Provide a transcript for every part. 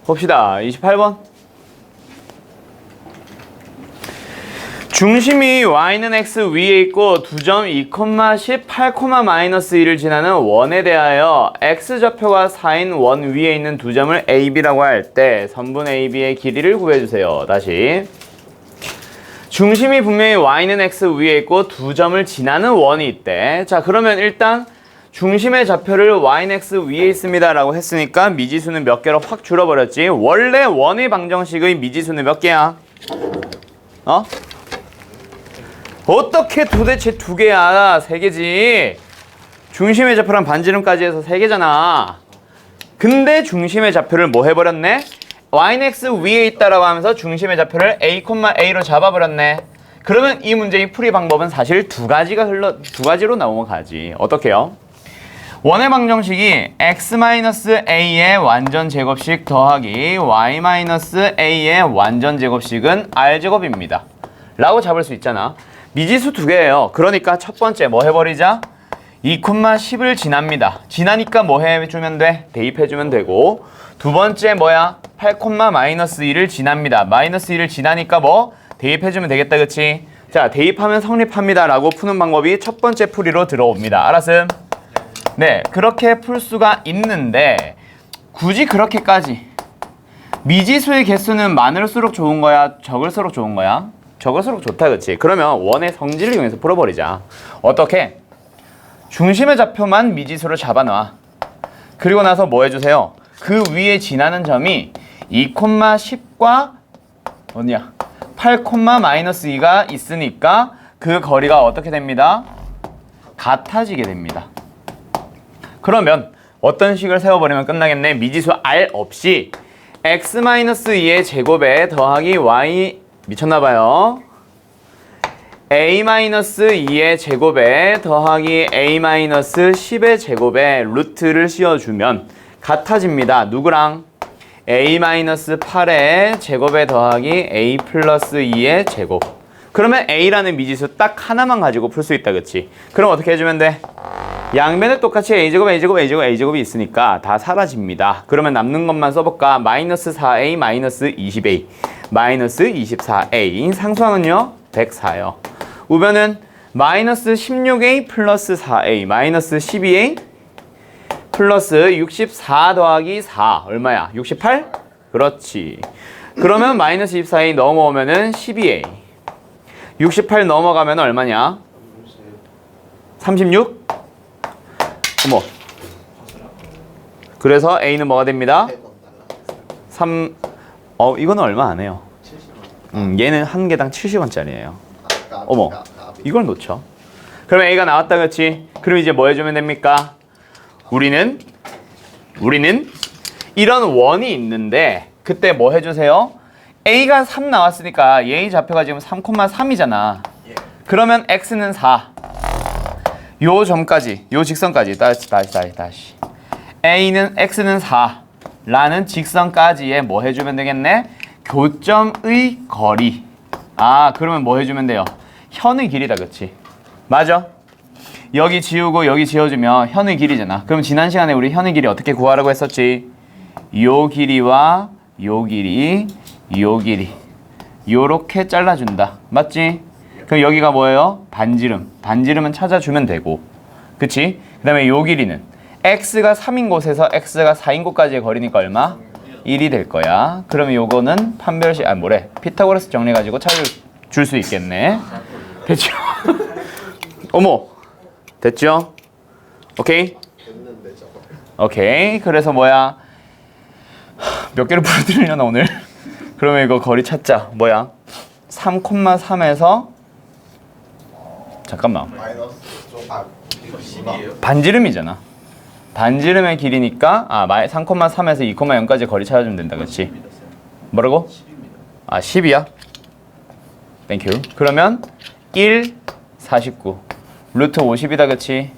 봅시다. 28번. 중심이 y는 x 위에 있고 두 점 2, 10, 8, -1을 지나는 원에 대하여 x좌표가 4인 원 위에 있는 두 점을 a, b라고 할 때 선분 a, b의 길이를 구해주세요. 다시. 중심이 분명히 y는 x 위에 있고 두 점을 지나는 원이 있대. 자, 그러면 일단 중심의 좌표를 y는 x 위에 있습니다 라고 했으니까 미지수는 몇 개로 확 줄어버렸지. 원래 원의 방정식의 미지수는 몇 개야? 어떻게 도대체 두 개야? 세 개지. 중심의 좌표랑 반지름까지 해서 세 개잖아. 근데 중심의 좌표를 뭐 해버렸네? y는 x 위에 있다라고 하면서 중심의 좌표를 a, a로 잡아버렸네. 그러면 이 문제의 풀이 방법은 사실 두 가지로 넘어가지. 어떻게요? 원의 방정식이 x-a의 완전 제곱식 더하기 y-a의 완전 제곱식은 r제곱입니다. 라고 잡을 수 있잖아. 미지수 두 개예요. 그러니까 첫 번째 뭐 해버리자? 2, 10을 지납니다. 지나니까 뭐 해주면 돼? 대입해주면 되고, 두 번째 뭐야? 8, -1을 지납니다. -1을 지나니까 뭐? 대입해주면 되겠다, 그치? 자, 대입하면 성립합니다 라고 푸는 방법이 첫 번째 풀이로 들어옵니다. 알았음? 네, 그렇게 풀 수가 있는데 굳이 그렇게까지 미지수의 개수는 많을수록 좋은 거야? 적을수록 좋은 거야? 적을수록 좋다, 그치? 그러면 원의 성질을 이용해서 풀어버리자. 어떻게? 중심의 좌표만 미지수로 잡아놔. 그리고 나서 뭐 해주세요? 그 위에 지나는 점이 2, 10과 어디야? 8, -2가 있으니까 그 거리가 어떻게 됩니다? 같아지게 됩니다. 그러면 어떤 식을 세워버리면 끝나겠네? 미지수 r 없이 x-2의 제곱에 더하기 y 미쳤나봐요. a-2의 제곱에 더하기 a-10의 제곱에 루트를 씌워주면 같아집니다. 누구랑? a-8의 제곱에 더하기 a 플러스 2의 제곱. 그러면 a라는 미지수 딱 하나만 가지고 풀 수 있다, 그치? 그럼 어떻게 해주면 돼? 양변에 똑같이 a제곱, a제곱, a제곱, a제곱이 있으니까 다 사라집니다. 그러면 남는 것만 써볼까? -4a, -20a, -24a. 상수항은요? 104요. 우변은 -16a 플러스 4a, -12a 플러스 64 더하기 4. 얼마야? 68? 그렇지. 그러면 -24a 넘어오면은 12a. 68 넘어가면 얼마냐? 36? 어머. 그래서 a는 뭐가 됩니다? 3. 이거는 얼마 안 해요. 얘는 한 개당 70원짜리예요. 어머. 이걸 놓쳐. 그럼 a가 나왔다, 그렇지? 그럼 이제 뭐 해주면 됩니까? 우리는 이런 원이 있는데 그때 뭐 해주세요? a가 3 나왔으니까 얘의 좌표가 지금 3,3이잖아. 그러면 x는 4. 요 점까지, 요 직선까지 다시 x는 4 라는 직선까지에 뭐 해주면 되겠네? 교점의 거리. 그러면 뭐 해주면 돼요? 현의 길이다, 그치? 맞아? 여기 지우고 여기 지워주면 현의 길이잖아. 그럼 지난 시간에 우리 현의 길이 어떻게 구하라고 했었지? 요 길이와 요 길이, 요 길이 요렇게 잘라준다. 맞지? 그럼 여기가 뭐예요? 반지름. 반지름은 찾아주면 되고, 그치? 그 다음에 요 길이는 x가 3인 곳에서 x가 4인 곳까지의 거리니까 얼마? 1이 될 거야. 그러면 요거는 판별식, 피타고라스 정리해가지고 찾아줄 수 있겠네. 됐죠? 어머! 됐죠? 오케이? 오케이. 그래서 뭐야? 몇 개를 풀어드리려나 오늘? 그러면 이거 거리 찾자. 뭐야? 3,3에서 잠깐만. 반지름이잖아. 반지름의 길이니까 3,3에서 2,0까지 거리 찾아주면 된다, 그렇지? 뭐라고? 10이야? 땡큐. 그러면 1, 49 루트 50이다, 그치?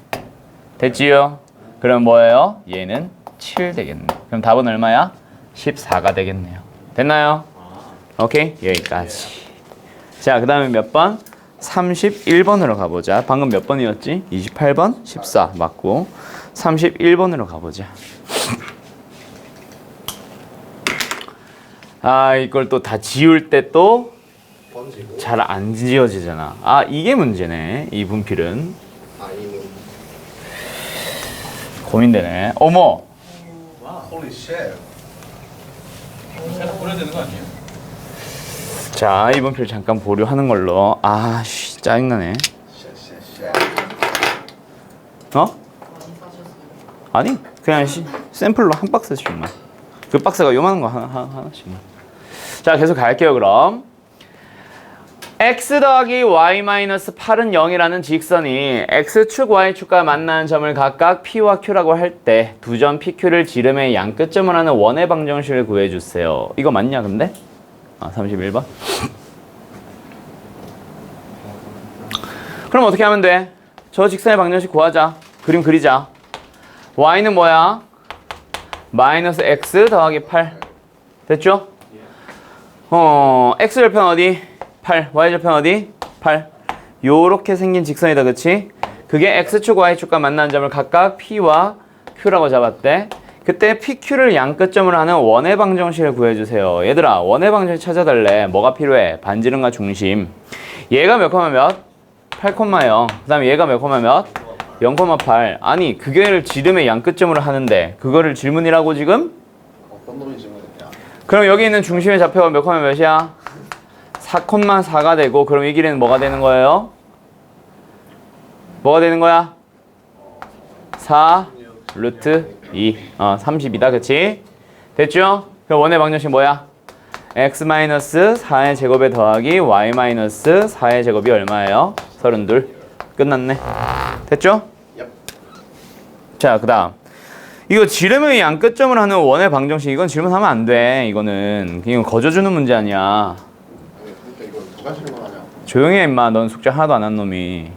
됐지요? 그럼 뭐예요? 얘는 7 되겠네. 그럼 답은 얼마야? 14가 되겠네요. 됐나요? 오케이? 여기까지. 자, 그 다음에 몇 번? 31번으로 가보자. 방금 몇 번이었지? 28번? 14 맞고 31번으로 가보자. 아, 이걸 또 다 지울 때 또 잘 번지고. 안 지워지잖아. 아, 이게 문제네. 이 분필은. 아니면. 고민되네. 어머! Holy shit. 살짝 뿌려야 되는 거 아니에요? 자, 이 분필 잠깐 보류하는 걸로. 아, 씨, 짜증나네. Shit, shit, shit. 어? 아니, 그냥 샘플로 한 박스씩만. 그 박스가 요만한 거 하나씩만. 자, 계속 갈게요, 그럼. x 더하기 y 마이너스 8은 0이라는 직선이 x축, y축과 만나는 점을 각각 p와 q라고 할 때 두 점 pq를 지름의 양 끝점을 하는 원의 방정식을 구해주세요. 이거 맞냐, 근데? 아, 31번. 그럼 어떻게 하면 돼? 저 직선의 방정식 구하자. 그림 그리자. y는 뭐야? 마이너스 x 더하기 8. 됐죠? x절편 어디? 8. y절편 어디? 8. 요렇게 생긴 직선이다, 그치? 그게 x축, y축과 만나는 점을 각각 p와 q라고 잡았대. 그때 pq를 양 끝점으로 하는 원의 방정식을 구해주세요. 얘들아, 원의 방정식 찾아달래. 뭐가 필요해? 반지름과 중심. 얘가 몇 콤마 몇? 8,0. 그 다음에 얘가 몇 콤마 몇? 0,8. 아니, 그게를 지름의 양 끝점으로 하는데 그거를 질문이라고 지금? 어떤 놈이 질문했냐? 그럼 여기 있는 중심의 좌표가 몇 콤마 몇이야? 4,4가 되고, 그럼 이 길이는 뭐가 되는 거예요? 뭐가 되는 거야? 4 루트 2. 30이다, 그치? 됐죠? 그럼 원의 방정식 뭐야? x-4의 제곱에 더하기 y-4의 제곱이 얼마예요? 32. 끝났네. 됐죠? Yep. 자, 그 다음. 이거 지름의 양 끝점을 하는 원의 방정식, 이건 질문하면 안 돼. 이건 거저주는 문제 아니야. 아니, 그러니까 이걸 누가 질문하냐? 조용히 해, 임마. 넌 숙제 하나도 안 한 놈이.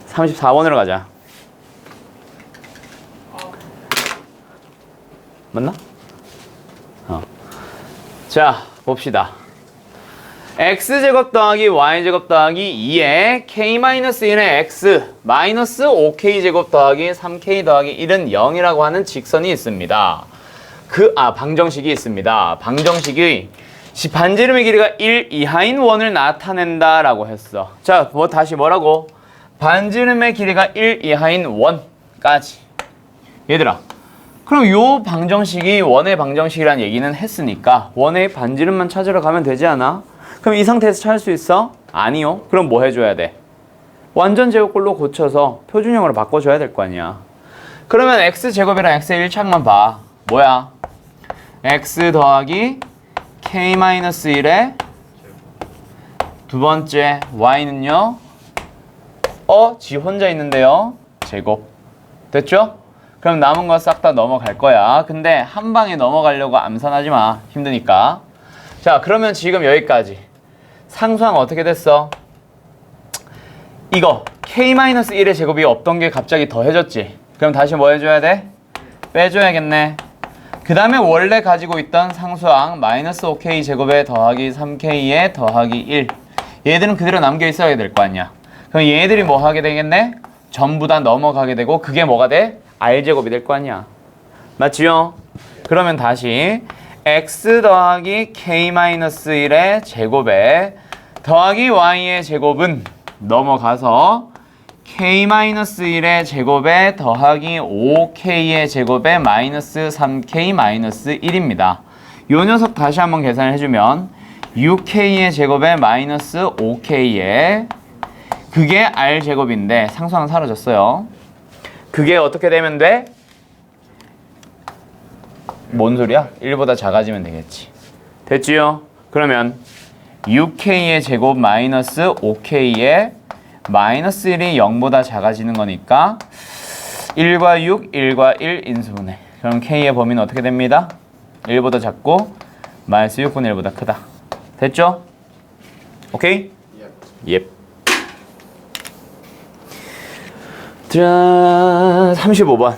34번으로 가자. 맞나? 자, 봅시다. x제곱 더하기 y제곱 더하기 2에 k-1의 x 마이너스 5k제곱 더하기 3k 더하기 1은 0이라고 하는 직선이 있습니다. 방정식이 있습니다. 방정식의 반지름의 길이가 1 이하인 원을 나타낸다 라고 했어. 자, 다시 뭐라고? 반지름의 길이가 1 이하인 원까지. 얘들아, 그럼 요 방정식이 원의 방정식이란 얘기는 했으니까 원의 반지름만 찾으러 가면 되지 않아? 그럼 이 상태에서 찾을 수 있어? 아니요. 그럼 뭐 해줘야 돼? 완전 제곱꼴로 고쳐서 표준형으로 바꿔줘야 될 거 아니야. 그러면 x제곱이랑 x의 1창만 봐. 뭐야? x 더하기 k-1의 두 번째 y는요? 지 혼자 있는데요? 제곱. 됐죠? 그럼 남은 거 싹 다 넘어갈 거야. 근데 한 방에 넘어가려고 암산하지 마. 힘드니까. 자, 그러면 지금 여기까지. 상수항 어떻게 됐어? 이거 k-1의 제곱이 없던 게 갑자기 더해졌지. 그럼 다시 뭐 해줘야 돼? 빼줘야겠네. 그 다음에 원래 가지고 있던 상수항 마이너스 5k 제곱에 더하기 3k에 더하기 1. 얘들은 그대로 남겨 있어야 될 거 아니야. 그럼 얘들이 뭐 하게 되겠네? 전부 다 넘어가게 되고 그게 뭐가 돼? r제곱이 될 거 아니야. 맞지요? 그러면 다시 x 더하기 k-1의 제곱에 더하기 y의 제곱은 넘어가서 k-1의 제곱에 더하기 5k의 제곱에 마이너스 3k 마이너스 1입니다. 요 녀석 다시 한번 계산을 해주면 6k의 제곱에 마이너스 5k의 그게 r제곱인데 상수항 사라졌어요. 그게 어떻게 되면 돼? 뭔 소리야? 1보다 작아지면 되겠지. 됐지요? 그러면 6k의 제곱 마이너스 5k의 마이너스 1이 0보다 작아지는 거니까 1과 6, 1과 1 인수분해. 그럼 k의 범위는 어떻게 됩니다? 1보다 작고 마이너스 6분의 1보다 크다. 됐죠? 오케이? Yep. 예. 자, 35번.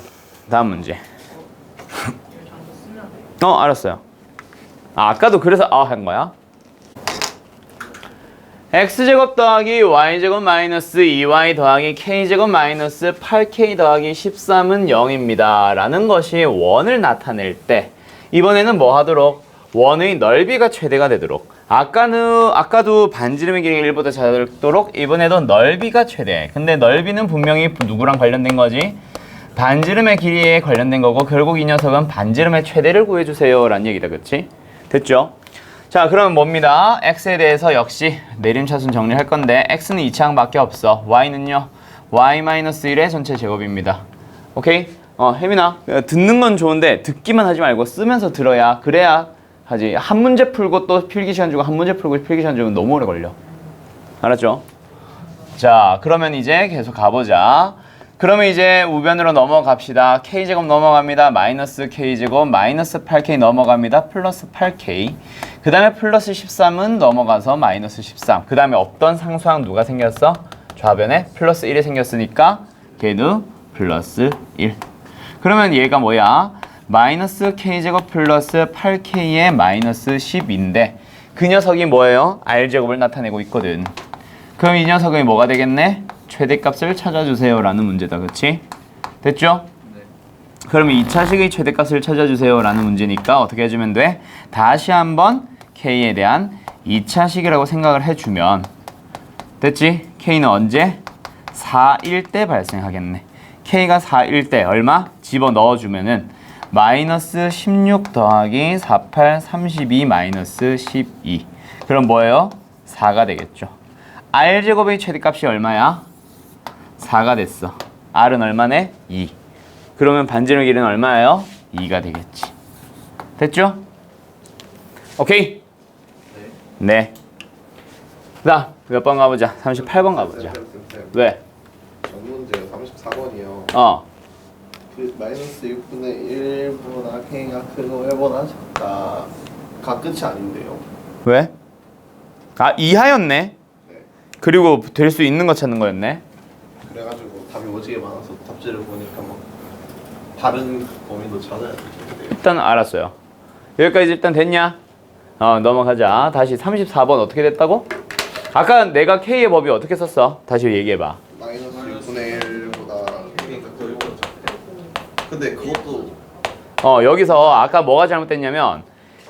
다음 문제. 알았어요. 아까도 그래서 한 거야? x제곱 더하기 y제곱 마이너스 2y 더하기 k제곱 마이너스 8k 더하기 13은 0입니다. 라는 것이 원을 나타낼 때 이번에는 뭐 하도록? 원의 넓이가 최대가 되도록. 아까도 반지름의 길이가 1보다 작도록 이번에도 넓이가 최대. 근데 넓이는 분명히 누구랑 관련된 거지? 반지름의 길이에 관련된 거고 결국 이 녀석은 반지름의 최대를 구해주세요 라는 얘기다. 그치? 됐죠? 자, 그러면 뭡니다? x에 대해서 역시 내림차순 정리할 건데 x는 2차항밖에 없어. y는요? y-1의 전체 제곱입니다. 오케이? 혜민아, 듣는 건 좋은데 듣기만 하지 말고 쓰면서 들어야 그래야 하지. 한 문제 풀고 또 필기 시간 주고 한 문제 풀고 필기 시간 주면 너무 오래 걸려. 알았죠? 자, 그러면 이제 계속 가보자. 그러면 이제 우변으로 넘어갑시다. k제곱 넘어갑니다. 마이너스 k제곱 마이너스 8k 넘어갑니다. 플러스 8k. 그 다음에 플러스 13은 넘어가서 마이너스 13. 그 다음에 없던 상수항 누가 생겼어? 좌변에 플러스 1이 생겼으니까 걔도 플러스 1. 그러면 얘가 뭐야? 마이너스 k제곱 플러스 8k의 마이너스 10인데 그 녀석이 뭐예요? r제곱을 나타내고 있거든. 그럼 이 녀석이 뭐가 되겠네? 최대값을 찾아주세요 라는 문제다. 그치? 됐죠? 네. 그러면 2차식의 최대값을 찾아주세요 라는 문제니까 어떻게 해주면 돼? 다시 한번 k에 대한 2차식이라고 생각을 해주면 됐지? k는 언제? 4일 때 발생하겠네. k가 4일 때 얼마? 집어넣어주면은 마이너스 16 더하기 48, 32 마이너스 12. 그럼 뭐예요? 4가 되겠죠. r제곱의 최대값이 얼마야? 4가 됐어. r은 얼마네? 2. 그러면 반지름 길이는 얼마예요? 2가 되겠지. 됐죠? 오케이? 네. 자, 몇 번 가보자. 38번 가보자. 왜? 정문제 34번이요. 그 마이너스 6분의 1보다 k가 크고 1보다 작다. 끝이 아닌데요. 왜? 이하였네. 네. 그리고 될 수 있는 거 찾는 거였네. 그래가지고 답이 오지게 많아서 답지를 보니까 막 다른 범위도 찾아야 돼요. 일단 알았어요. 여기까지 일단 됐냐? 넘어가자. 다시 34번 어떻게 됐다고? 아까 내가 K의 법이 어떻게 썼어? 다시 얘기해봐. 마이너스 6분의 1보다 k가 크고 작다. 근데 그것도 여기서 아까 뭐가 잘못됐냐면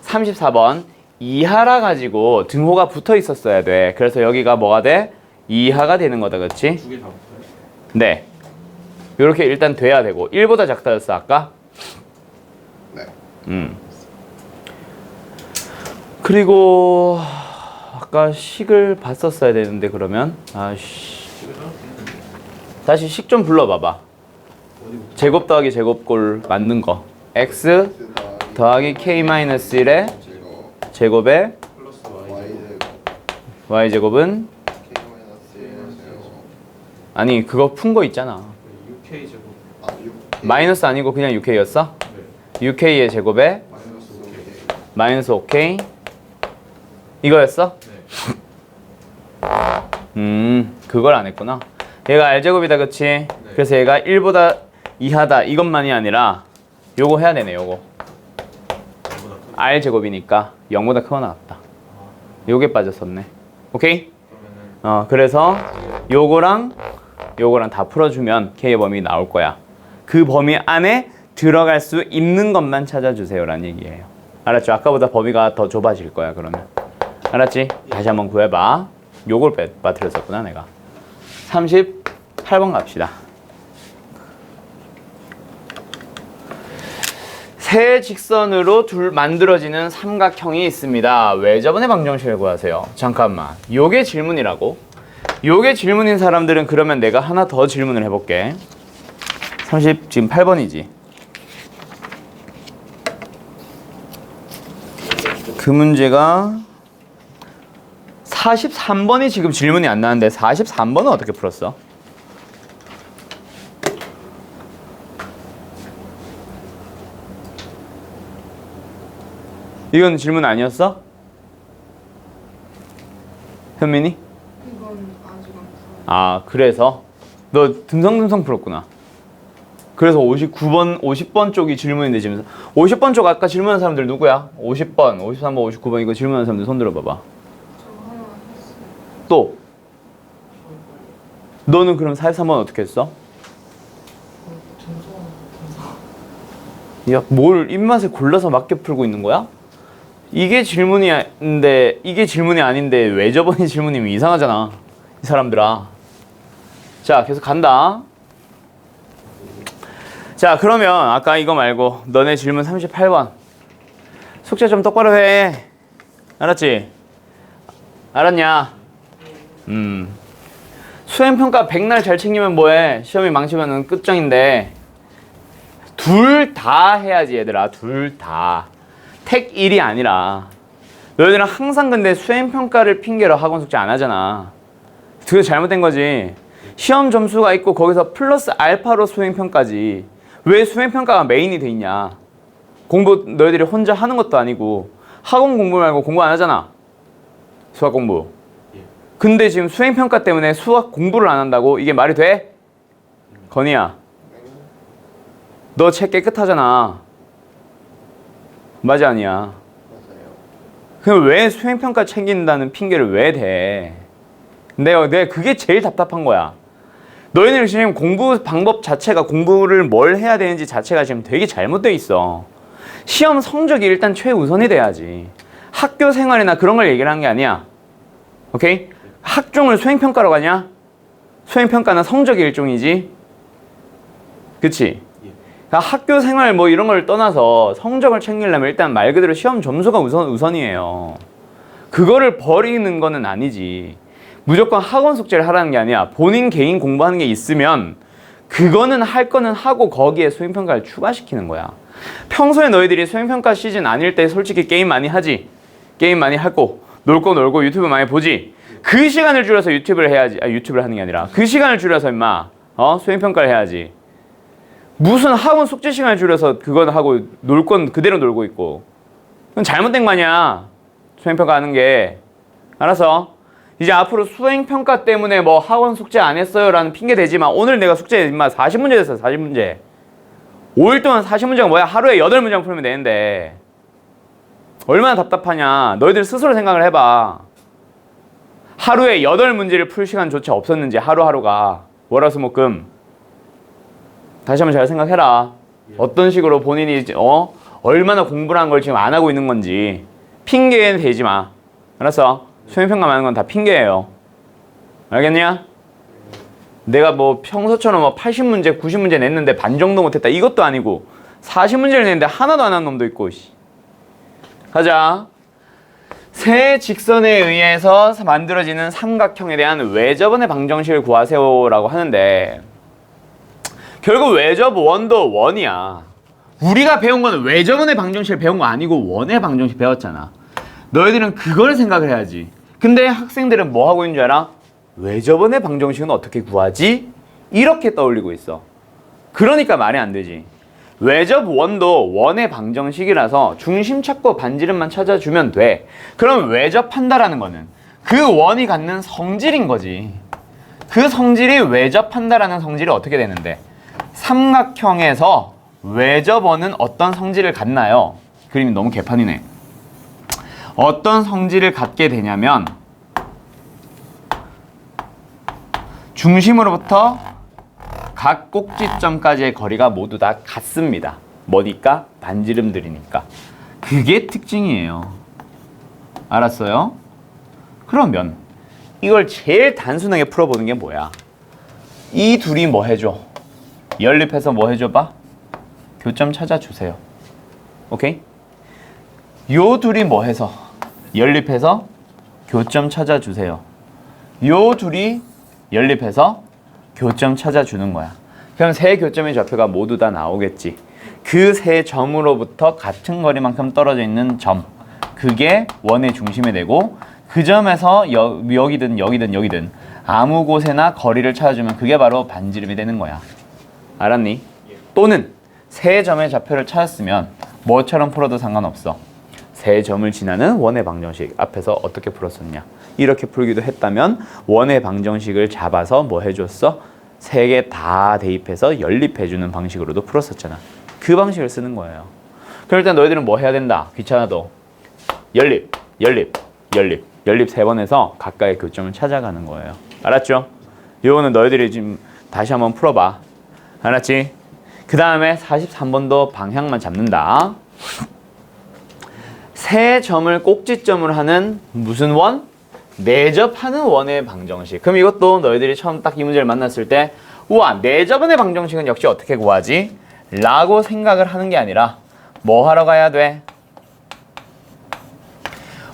34번 이하라 가지고 등호가 붙어 있었어야 돼. 그래서 여기가 뭐가 돼? 이하가 되는 거다. 그렇지? 두 개 다 붙어요? 네. 이렇게 일단 돼야 되고 1보다 작다였어 아까? 네. 그리고 아까 식을 봤었어야 되는데 그러면 다시 식 좀 불러봐봐. 제곱 더하기 제곱골 맞는 거 x 더하기 k-1의 제곱에 플러스 y제곱은 k-1 아니 그거 푼 거 있잖아. 6k 제곱. 6k. 마이너스 아니고 그냥 6k였어? 네. 6k의 제곱에 마이너스 5k. 마이너스 5k 이거였어? 네. 그걸 안 했구나. 얘가 r제곱이다 그치? 네. 그래서 얘가 1보다 이하다 이것만이 아니라 요거 해야 되네. 요거 r제곱이니까 0보다 크거 나왔다. 요게 빠졌었네. 오케이? 그래서 요거랑 다 풀어주면 K의 범위 나올 거야. 그 범위 안에 들어갈 수 있는 것만 찾아주세요 라는 얘기예요. 알았죠? 아까보다 범위가 더 좁아질 거야 그러면. 알았지? 다시 한번 구해봐. 요걸 빠뜨렸었구나 내가. 38번 갑시다. 세 직선으로 만들어지는 삼각형이 있습니다. 외접원의 방정식을 구하세요. 잠깐만. 요게 질문이라고? 요게 질문인 사람들은 그러면 내가 하나 더 질문을 해볼게. 지금 8번이지. 그 문제가 43번이 지금 질문이 안 나왔는데 43번은 어떻게 풀었어? 이건 질문 아니었어? 현민이? 이건 아직 안 풀어. 그래서 너 듬성듬성 풀었구나. 그래서 50번 쪽이 질문인데 지금 50번 쪽 아까 질문한 사람들 누구야? 50번, 53번, 59번 이거 질문한 사람들 손 들어봐봐. 저 하나 했어요. 또 너는 그럼 43번 어떻게 했어? 야, 뭘 입맛에 골라서 맞게 풀고 있는 거야? 이게 질문인데 이게 질문이 아닌데 왜 저번이 질문이면 이상하잖아. 이 사람들아. 자, 계속 간다. 자, 그러면 아까 이거 말고 너네 질문 38번. 숙제 좀 똑바로 해. 알았지? 알았냐? 수행평가 100날 잘 챙기면 뭐해? 시험이 망치면 끝장인데. 둘 다 해야지 얘들아. 둘 다. 택 1이 아니라. 너희들은 항상 근데 수행평가를 핑계로 학원 숙제 안 하잖아. 그게 잘못된 거지. 시험 점수가 있고 거기서 플러스 알파로 수행평가지. 왜 수행평가가 메인이 돼 있냐? 공부 너희들이 혼자 하는 것도 아니고 학원 공부 말고 공부 안 하잖아. 수학 공부. 근데 지금 수행평가 때문에 수학 공부를 안 한다고? 이게 말이 돼? 건이야, 너 책 깨끗하잖아. 맞아 아니야? 맞아요. 그럼 왜 수행평가 챙긴다는 핑계를 왜 대? 내가 그게 제일 답답한 거야. 너희들 지금 공부 방법 자체가 공부를 뭘 해야 되는지 자체가 지금 되게 잘못돼 있어. 시험 성적이 일단 최우선이 돼야지. 학교 생활이나 그런 걸 얘기를 한 게 아니야. 오케이? 학종을 수행평가로 가냐? 수행평가는 성적의 일종이지. 그치? 그러니까 학교 생활 뭐 이런 걸 떠나서 성적을 챙기려면 일단 말 그대로 시험 점수가 우선이에요. 그거를 버리는 거는 아니지. 무조건 학원 숙제를 하라는 게 아니야. 본인 개인 공부하는 게 있으면 그거는 할 거는 하고 거기에 수행평가를 추가시키는 거야. 평소에 너희들이 수행평가 시즌 아닐 때 솔직히 게임 많이 하지. 게임 많이 하고 놀 거 놀고 유튜브 많이 보지. 그 시간을 줄여서 유튜브를 해야지. 유튜브를 하는 게 아니라 그 시간을 줄여서 임마 수행평가를 해야지. 무슨 학원 숙제 시간을 줄여서 그건 하고 놀 건 그대로 놀고 있고. 그건 잘못된 거 아니야. 수행평가 하는 게. 알았어? 이제 앞으로 수행평가 때문에 뭐 학원 숙제 안 했어요 라는 핑계 대지만 오늘 내가 숙제 임마 40문제 됐어. 40문제. 5일 동안 40문제가 뭐야? 하루에 8문장 풀면 되는데 얼마나 답답하냐. 너희들 스스로 생각을 해봐. 하루에 8문제를 풀 시간조차 없었는지 하루하루가. 월화수목금. 다시 한번 잘 생각해라. 어떤 식으로 본인이 얼마나 공부를 한 걸 지금 안 하고 있는 건지. 핑계는 대지 마. 알았어? 수행평가 많은 건 다 핑계예요. 알겠냐? 내가 뭐 평소처럼 뭐 80문제, 90문제 냈는데 반 정도 못했다. 이것도 아니고 40문제를 냈는데 하나도 안 한 놈도 있고. 가자. 세 직선에 의해서 만들어지는 삼각형에 대한 외접원의 방정식을 구하세요라고 하는데 결국 외접 원도 원이야. 우리가 배운 건 외접원의 방정식을 배운 거 아니고 원의 방정식 배웠잖아. 너희들은 그걸 생각을 해야지. 근데 학생들은 뭐 하고 있는 줄 알아? 외접원의 방정식은 어떻게 구하지? 이렇게 떠올리고 있어. 그러니까 말이 안 되지. 외접 원도 원의 방정식이라서 중심 찾고 반지름만 찾아주면 돼. 그럼 외접한다라는 거는 그 원이 갖는 성질인 거지. 그 성질이 외접한다라는 성질이 어떻게 되는데? 삼각형에서 외접원은 어떤 성질을 갖나요? 그림이 너무 개판이네. 어떤 성질을 갖게 되냐면 중심으로부터 각 꼭지점까지의 거리가 모두 다 같습니다. 뭐니까? 반지름들이니까. 그게 특징이에요. 알았어요? 그러면 이걸 제일 단순하게 풀어보는 게 뭐야? 이 둘이 뭐 해줘? 연립해서 뭐 해줘봐? 교점 찾아주세요. 오케이? 요 둘이 뭐 해서? 연립해서 교점 찾아주세요. 요 둘이 연립해서 교점 찾아주는 거야. 그럼 세 교점의 좌표가 모두 다 나오겠지. 그 세 점으로부터 같은 거리만큼 떨어져 있는 점. 그게 원의 중심이 되고 그 점에서 여기든 여기든 여기든 아무 곳에나 거리를 찾아주면 그게 바로 반지름이 되는 거야. 알았니? 또는 세 점의 좌표를 찾았으면 뭐처럼 풀어도 상관없어. 세 점을 지나는 원의 방정식. 앞에서 어떻게 풀었었냐. 이렇게 풀기도 했다면 원의 방정식을 잡아서 뭐 해줬어? 세 개 다 대입해서 연립해주는 방식으로도 풀었었잖아. 그 방식을 쓰는 거예요. 그럼 일단 너희들은 뭐 해야 된다? 귀찮아도 연립, 연립, 연립, 연립 세 번 해서 각각의 교점을 찾아가는 거예요. 알았죠? 이거는 너희들이 지금 다시 한번 풀어봐. 알았지? 그 다음에 43번도 방향만 잡는다. 세 점을 꼭지점으로 하는 무슨 원? 내접하는 원의 방정식. 그럼 이것도 너희들이 처음 딱 이 문제를 만났을 때 우와, 내접원의 방정식은 역시 어떻게 구하지? 라고 생각을 하는 게 아니라 뭐 하러 가야 돼?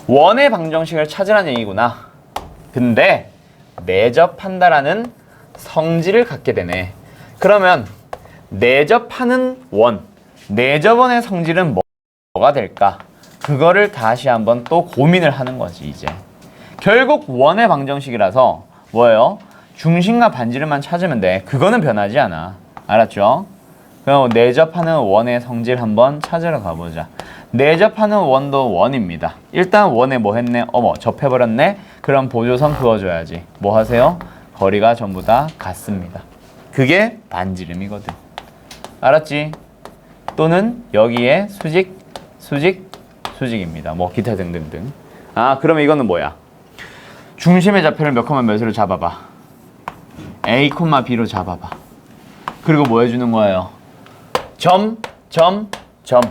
원의 방정식을 찾으라는 얘기구나. 근데 내접한다라는 성질을 갖게 되네. 그러면 내접하는 원, 내접원의 성질은 뭐가 될까? 그거를 다시 한번 또 고민을 하는 거지 이제. 결국 원의 방정식이라서 뭐예요? 중심과 반지름만 찾으면 돼. 그거는 변하지 않아. 알았죠? 그럼 내접하는 원의 성질 한번 찾으러 가보자. 내접하는 원도 원입니다. 일단 원에 뭐 했네? 어머, 접해버렸네? 그럼 보조선 그어줘야지. 뭐 하세요? 거리가 전부 다 같습니다. 그게 반지름이거든. 알았지? 또는 여기에 수직, 수직, 수직입니다. 뭐 기타 등등등. 아, 그러면 이거는 뭐야? 중심의 좌표를 몇 콤마 몇으로 잡아봐. A, B로 잡아봐. 그리고 뭐 해주는 거예요? 점, 점, 점.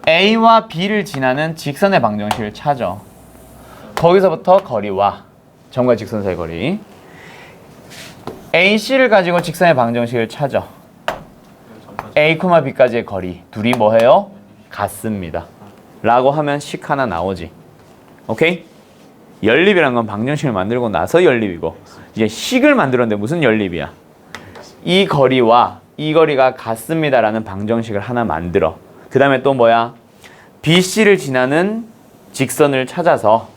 A와 B를 지나는 직선의 방정식을 찾아. 거기서부터 거리와 점과 직선 사이 거리. AC를 가지고 직선의 방정식을 찾아. A, B까지의 거리. 둘이 뭐 해요? 같습니다. 라고 하면 식 하나 나오지. 오케이? 연립이란 건 방정식을 만들고 나서 연립이고 이제 식을 만들었는데 무슨 연립이야? 이 거리와 이 거리가 같습니다라는 방정식을 하나 만들어. 그 다음에 또 뭐야? BC를 지나는 직선을 찾아서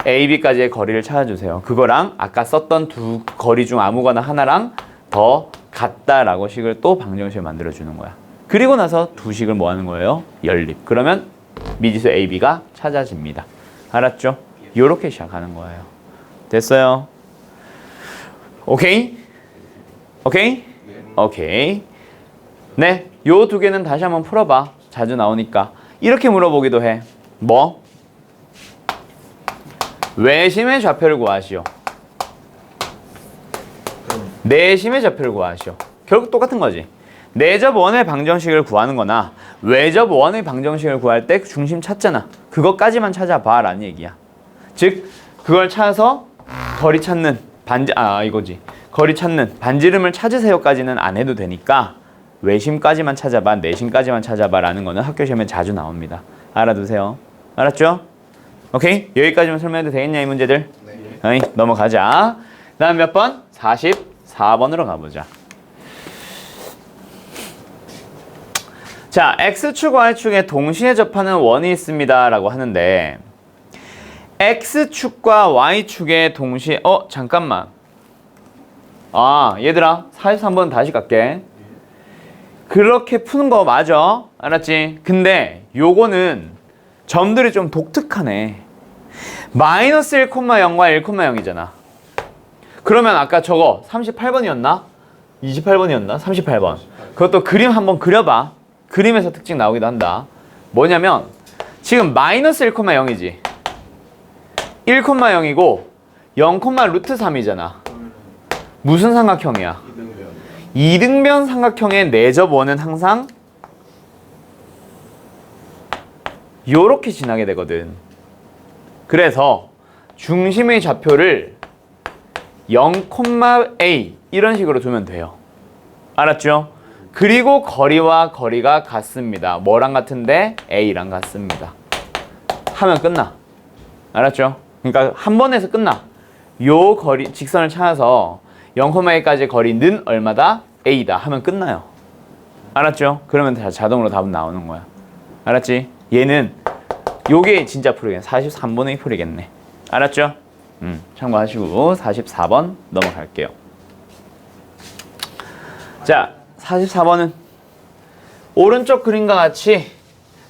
AB까지의 거리를 찾아주세요. 그거랑 아까 썼던 두 거리 중 아무거나 하나랑 더 같다라고 식을 또 방정식을 만들어주는 거야. 그리고 나서 두 식을 뭐 하는 거예요? 연립. 그러면 미지수 AB가 찾아집니다. 알았죠? 요렇게 시작하는 거예요. 됐어요? 오케이? 오케이? 오케이. 네, 요 두 개는 다시 한번 풀어봐. 자주 나오니까. 이렇게 물어보기도 해. 뭐? 외심의 좌표를 구하시오. 내심의 좌표를 구하시오. 결국 똑같은 거지. 내접 원의 방정식을 구하는 거나 외접 원의 방정식을 구할 때 중심 찾잖아. 그것까지만 찾아봐 라는 얘기야. 즉 그걸 찾아서 거리 찾는 이거지. 거리 찾는 반지름을 찾으세요까지는 안 해도 되니까 외심까지만 찾아봐, 내심까지만 찾아봐 라는 거는 학교 시험에 자주 나옵니다. 알아두세요. 알았죠? 오케이? 여기까지만 설명해도 되겠냐 이 문제들? 네. 넘어가자. 다음 몇 번? 44번으로 가보자. 자, X축, Y축에 동시에 접하는 원이 있습니다 라고 하는데 X축과 Y축에 동시에 잠깐만. 얘들아 43번 다시 갈게. 그렇게 푸는 거 맞아. 알았지? 근데 요거는 점들이 좀 독특하네. 마이너스 1,0과 1,0이잖아. 그러면 아까 저거 38번이었나? 28번이었나? 38번. 그것도 그림 한번 그려봐. 그림에서 특징 나오기도 한다. 뭐냐면 지금 마이너스 1,0이지. 1,0이고 0,√3이잖아. 무슨 삼각형이야? 이등변 삼각형의 내접 원은 항상 요렇게 지나게 되거든. 그래서 중심의 좌표를 0,A 이런 식으로 두면 돼요. 알았죠? 그리고 거리와 거리가 같습니다. 뭐랑 같은데? A랑 같습니다. 하면 끝나. 알았죠? 그러니까 한 번에서 끝나. 요 거리 직선을 찾아서 0,A까지 거리는 얼마다? A다 하면 끝나요. 알았죠? 그러면 자동으로 답은 나오는 거야. 알았지? 얘는 요게 진짜 풀이겠네. 43번의 풀이겠네. 알았죠? 참고하시고 44번 넘어갈게요. 자, 44번은 오른쪽 그림과 같이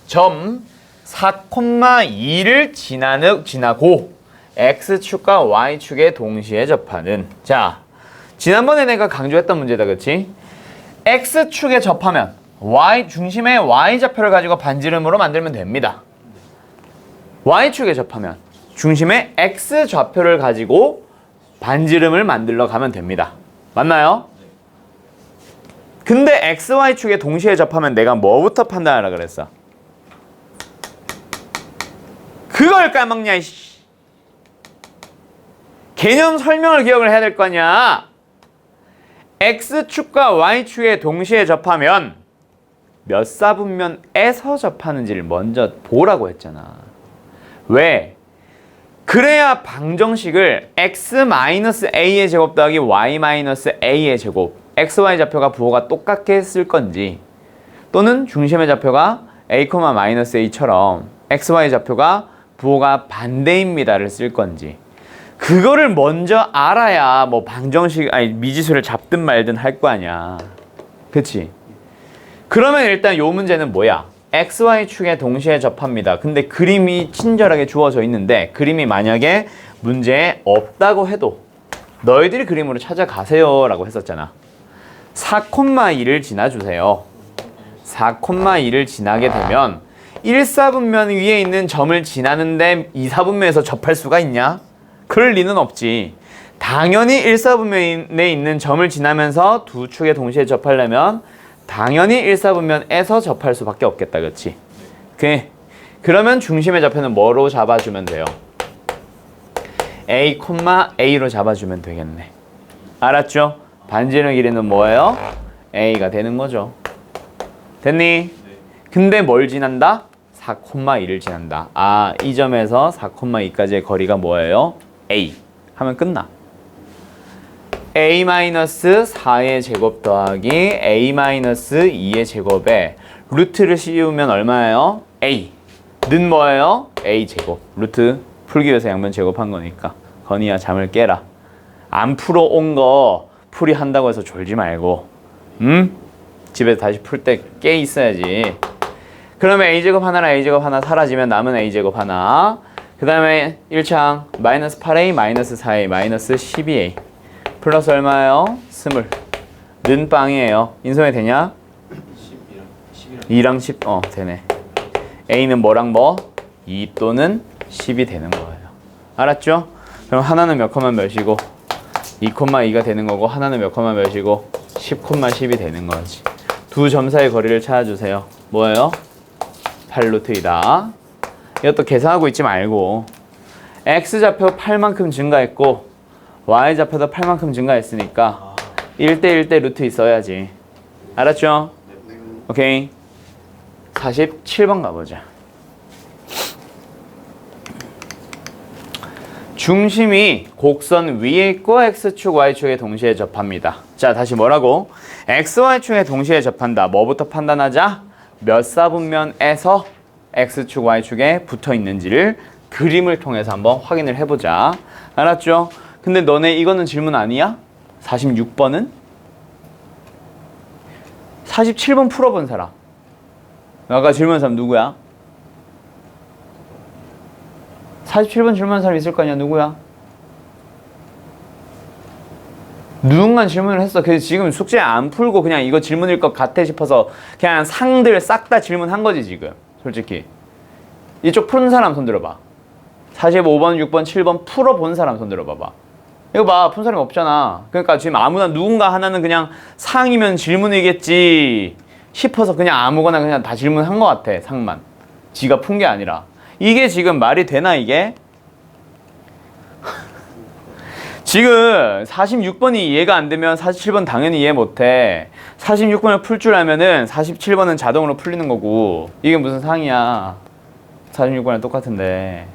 점 4,2를 지나고 X축과 Y축에 동시에 접하는. 자, 지난번에 내가 강조했던 문제다, 그치? X축에 접하면 중심의 Y좌표를 가지고 반지름으로 만들면 됩니다. Y축에 접하면 중심의 X좌표를 가지고 반지름을 만들러 가면 됩니다. 맞나요? 근데 XY축에 동시에 접하면 내가 뭐부터 판단하라 그랬어? 그걸 까먹냐 이씨. 개념 설명을 기억을 해야 될 거 아니야. X축과 Y축에 동시에 접하면 몇 사분면에서 접하는지를 먼저 보라고 했잖아. 왜? 그래야 방정식을 x-a의 제곱 더하기 y-a의 제곱 xy 좌표가 부호가 똑같게 쓸 건지 또는 중심의 좌표가 a,-a처럼 xy 좌표가 부호가 반대입니다를 쓸 건지 그거를 먼저 알아야 뭐 방정식 아니 미지수를 잡든 말든 할 거 아니야. 그치? 그러면 일단 요 문제는 뭐야? XY축에 동시에 접합니다. 근데 그림이 친절하게 주어져 있는데 그림이 만약에 문제에 없다고 해도 너희들이 그림으로 찾아가세요 라고 했었잖아. 4,2를 지나주세요. 4,2를 지나게 되면 1사분면 위에 있는 점을 지나는데 2사분면에서 접할 수가 있냐? 그럴 리는 없지. 당연히 1사분면에 있는 점을 지나면서 두 축에 동시에 접하려면 당연히 1사분면에서 접할 수밖에 없겠다. 그렇지? 그러면 중심의 좌표는 뭐로 잡아주면 돼요? A, A로 잡아주면 되겠네. 알았죠? 반지름 길이는 뭐예요? A가 되는 거죠. 됐니? 근데 뭘 지난다? 4,2를 지난다. 아, 이 점에서 4,2까지의 거리가 뭐예요? A 하면 끝나. a-4의 제곱 더하기 a-2의 제곱에 루트를 씌우면 얼마예요? a는 뭐예요? a 제곱. 루트 풀기 위해서 양변 제곱한 거니까. 건이야 잠을 깨라. 안 풀어온 거 풀이한다고 해서 졸지 말고 집에서 다시 풀 때 깨 있어야지. 그러면 a제곱 하나랑 a제곱 하나 사라지면 남은 a제곱 하나. 그 다음에 1창 마이너스 8a 마이너스 4a 마이너스 12a 플러스 얼마예요? 20. 는 빵이에요. 인수해 되냐? 2랑 10. 되네. a는 뭐랑 뭐? 2 또는 10이 되는 거예요. 알았죠? 그럼 하나는 몇 콤마 몇이고 2,2가 되는 거고 하나는 몇 콤마 몇이고 10,10이 되는 거지. 두 점 사이 거리를 찾아주세요. 뭐예요? 8루트이다. 이것도 계산하고 있지 말고 x좌표 8만큼 증가했고 y좌표도 8만큼 증가했으니까 1대1대 루트 있어야지. 알았죠? 오케이. 47번 가보자. 중심이 곡선 위에 있고 x축, y축에 동시에 접합니다. 자, 다시 뭐라고? x, y축에 동시에 접한다. 뭐부터 판단하자? 몇 사분면에서 x축, y축에 붙어 있는지를 그림을 통해서 한번 확인을 해보자. 알았죠? 근데 너네 이거는 질문 아니야? 46번은? 47번 풀어본 사람. 아까 질문한 사람 누구야? 47번 질문한 사람 있을 거 아니야? 누구야? 누군가 질문을 했어. 그래서 지금 숙제 안 풀고 그냥 이거 질문일 것 같아 싶어서 그냥 상들 싹 다 질문한 거지 지금. 솔직히. 이쪽 푸는 사람 손 들어봐. 45번, 6번, 7번 풀어본 사람 손 들어봐봐. 이거 봐. 푼 사람이 없잖아. 그러니까 지금 아무나 누군가 하나는 그냥 상이면 질문이겠지 싶어서 그냥 아무거나 그냥 다 질문한 것 같아. 상만. 지가 푼 게 아니라. 이게 지금 말이 되나 이게? 지금 46번이 이해가 안 되면 47번 당연히 이해 못해. 46번을 풀 줄 알면은 47번은 자동으로 풀리는 거고 이게 무슨 상이야. 46번이랑 똑같은데.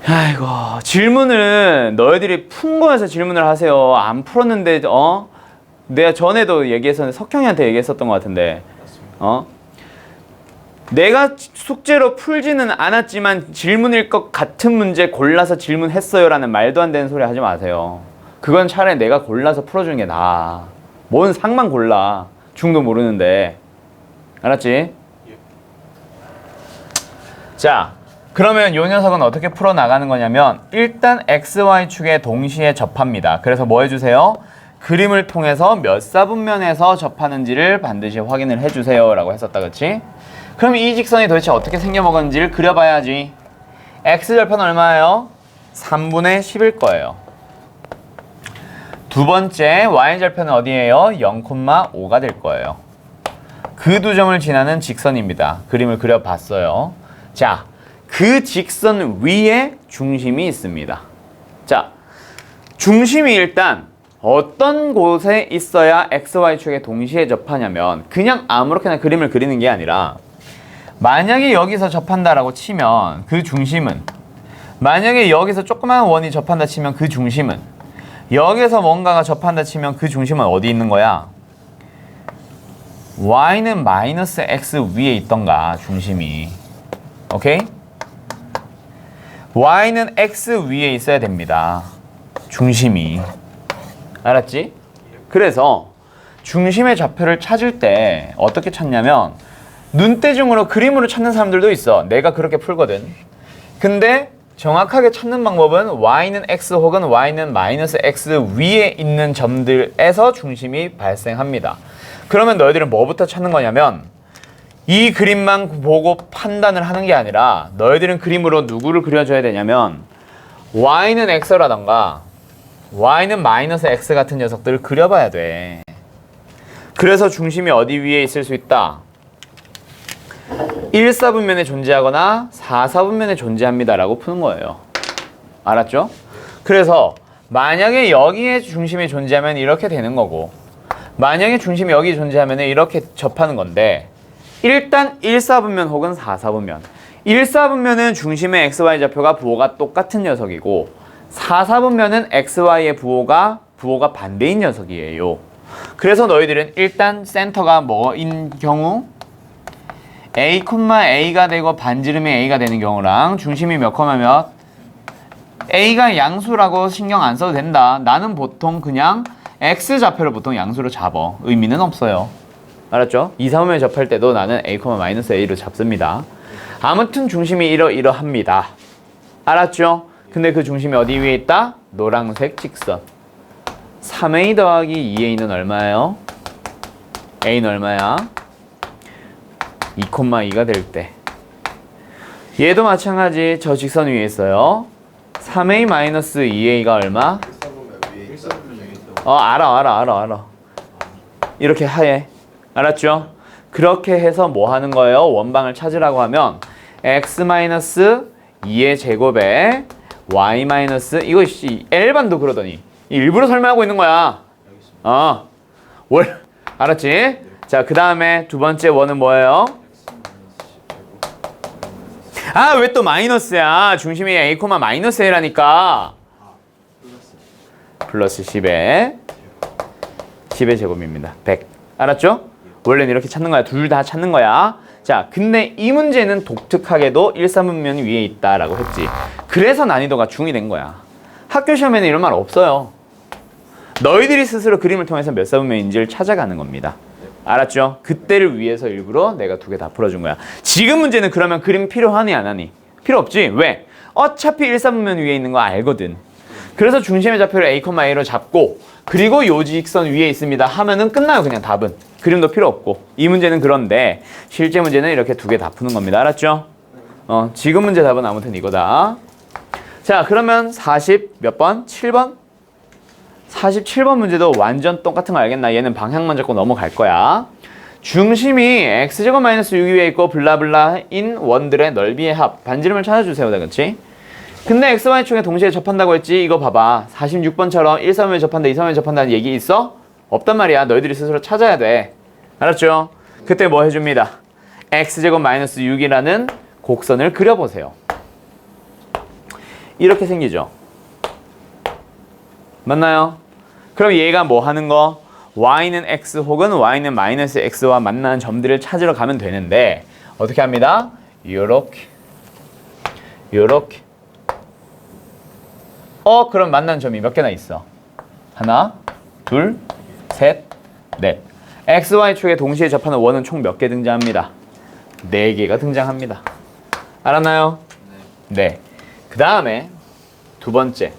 아이고, 질문은 너희들이 푼 거에서 질문을 하세요. 안 풀었는데 내가 전에도 얘기했었는데 석형이한테 얘기했었던 것 같은데 내가 숙제로 풀지는 않았지만 질문일 것 같은 문제 골라서 질문했어요 라는 말도 안 되는 소리 하지 마세요. 그건 차라리 내가 골라서 풀어주는 게 나아. 뭔 상만 골라. 중도 모르는데. 알았지? 자, 그러면 이 녀석은 어떻게 풀어나가는 거냐면 일단 XY축에 동시에 접합니다. 그래서 뭐 해주세요? 그림을 통해서 몇 사분면에서 접하는지를 반드시 확인을 해주세요 라고 했었다. 그치? 그럼 이 직선이 도대체 어떻게 생겨먹었는지를 그려봐야지. X절편 얼마예요? 3분의 10일 거예요. 두 번째 Y절편은 어디예요? 0,5가 될 거예요. 그 두 점을 지나는 직선입니다. 그림을 그려봤어요. 자, 그 직선 위에 중심이 있습니다. 자, 중심이 일단 어떤 곳에 있어야 XY축에 동시에 접하냐면 그냥 아무렇게나 그림을 그리는 게 아니라 만약에 여기서 접한다라고 치면 그 중심은 만약에 여기서 조그마한 원이 접한다 치면 그 중심은 여기서 뭔가가 접한다 치면 그 중심은 어디 있는 거야? y는 마이너스 x 위에 있던가 중심이. 오케이? y는 x 위에 있어야 됩니다. 중심이. 알았지? 그래서 중심의 좌표를 찾을 때 어떻게 찾냐면 눈대중으로 그림으로 찾는 사람들도 있어. 내가 그렇게 풀거든. 근데 정확하게 찾는 방법은 y는 x 혹은 y는 마이너스 x 위에 있는 점들에서 중심이 발생합니다. 그러면 너희들은 뭐부터 찾는 거냐면 이 그림만 보고 판단을 하는 게 아니라 너희들은 그림으로 누구를 그려줘야 되냐면 y는 x라던가 y는 마이너스 x 같은 녀석들을 그려봐야 돼. 그래서 중심이 어디 위에 있을 수 있다? 1사분면에 존재하거나 4사분면에 존재합니다 라고 푸는 거예요. 알았죠? 그래서 만약에 여기에 중심이 존재하면 이렇게 되는 거고 만약에 중심이 여기 존재하면 이렇게 접하는 건데 일단 1사분면 혹은 4사분면 1사분면은 중심의 XY 좌표가 부호가 똑같은 녀석이고 4사분면은 XY의 부호가 반대인 녀석이에요. 그래서 너희들은 일단 센터가 뭐인 경우 A, A가 되고 반지름이 A가 되는 경우랑 중심이 몇, 몇 A가 양수라고 신경 안 써도 된다. 나는 보통 그냥 X 좌표를 보통 양수로 잡어. 의미는 없어요. 알았죠? 2, 3분면 접할 때도 나는 A, 마이너스 A로 잡습니다. 아무튼 중심이 이러합니다. 알았죠? 근데 그 중심이 어디 위에 있다? 노란색 직선. 3A 더하기 2A는 얼마예요? A는 얼마야? 2,2가 될 때. 얘도 마찬가지. 저 직선 위에 있어요. 3A 마이너스 2A가 얼마? 1사분면 위에 있어. 알아. 이렇게 하얘. 알았죠? 그렇게 해서 뭐 하는 거예요? 원방을 찾으라고 하면 x 마이너스 2의 제곱에 y 마이너스 이거 L반도 그러더니 일부러 설명하고 있는 거야. 알았지? 자, 그 다음에 두 번째 원은 뭐예요? 왜 또 마이너스야? 중심이 a, 마이너스 a라니까. 플러스 10의 제곱입니다. 100. 알았죠? 원래는 이렇게 찾는 거야. 둘 다 찾는 거야. 자, 근데 이 문제는 독특하게도 1사분면 위에 있다라고 했지. 그래서 난이도가 중이 된 거야. 학교 시험에는 이런 말 없어요. 너희들이 스스로 그림을 통해서 몇 사분면인지를 찾아가는 겁니다. 알았죠? 그때를 위해서 일부러 내가 두 개 다 풀어준 거야. 지금 문제는 그러면 그림 필요하니 안 하니? 필요 없지? 왜? 어차피 1사분면 위에 있는 거 알거든. 그래서 중심의 좌표를 A, A로 잡고 그리고 요 직선 위에 있습니다 하면은 끝나요. 그냥 답은. 그림도 필요 없고. 이 문제는 그런데 실제 문제는 이렇게 두 개 다 푸는 겁니다. 알았죠? 지금 문제 답은 아무튼 이거다. 자, 그러면 40 몇 번? 7번? 47번 문제도 완전 똑같은 거 알겠나? 얘는 방향만 잡고 넘어갈 거야. 중심이 x제곱 마이너스 6 위에 있고 블라블라인 원들의 넓이의 합. 반지름을 찾아주세요. 다 그치? 근데 XY축에 동시에 접한다고 했지? 이거 봐봐. 46번처럼 1사분면에 접한다, 2사분면에 접한다는 얘기 있어? 없단 말이야. 너희들이 스스로 찾아야 돼. 알았죠? 그때 뭐 해줍니다. x제곱 마이너스 6이라는 곡선을 그려보세요. 이렇게 생기죠? 맞나요? 그럼 얘가 뭐 하는 거? y는 x 혹은 y는 마이너스 x와 만나는 점들을 찾으러 가면 되는데 어떻게 합니다? 요렇게 그럼 만나는 점이 몇 개나 있어? 하나, 둘, 셋, 넷. XY축에 동시에 접하는 원은 총 몇 개 등장합니다? 4개가 등장합니다. 알았나요? 네. 그 다음에 두 번째.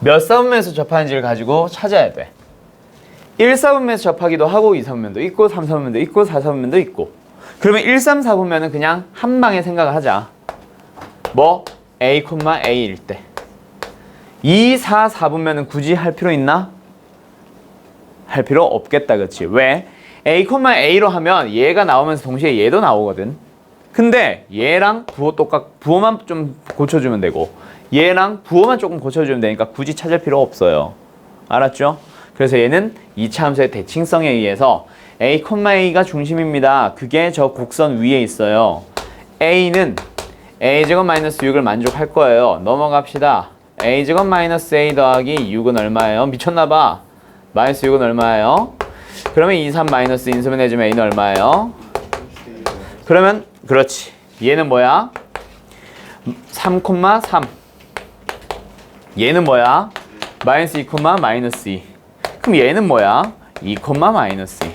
몇 사분면에서 접하는지를 가지고 찾아야 돼. 1사분면에서 접하기도 하고 2사분면도 있고 3사분면도 있고 4사분면도 있고. 그러면 1, 3, 4분면은 그냥 한 방에 생각을 하자. 뭐? A, A일 때. 2, 4, 4분면은 굳이 할 필요 있나? 할 필요 없겠다. 그치? 왜? A, A로 하면 얘가 나오면서 동시에 얘도 나오거든. 근데 얘랑 부호만 좀 고쳐주면 되고 얘랑 부호만 조금 고쳐주면 되니까 굳이 찾을 필요 없어요. 알았죠? 그래서 얘는 이차 함수의 대칭성에 의해서 a, a가 중심입니다. 그게 저 곡선 위에 있어요. a는 a제곱 마이너스 6을 만족할 거예요. 넘어갑시다. a제곱 마이너스 a 더하기 6은 얼마예요? 미쳤나봐. 마이너스 6은 얼마예요? 그러면 2, 3 마이너스 인수분 해주면 a는 얼마예요? 그러면 그렇지. 얘는 뭐야? 3, 3. 얘는 뭐야? 마이너스 2, 마이너스 2. 그럼 얘는 뭐야? 2, 마이너스 2.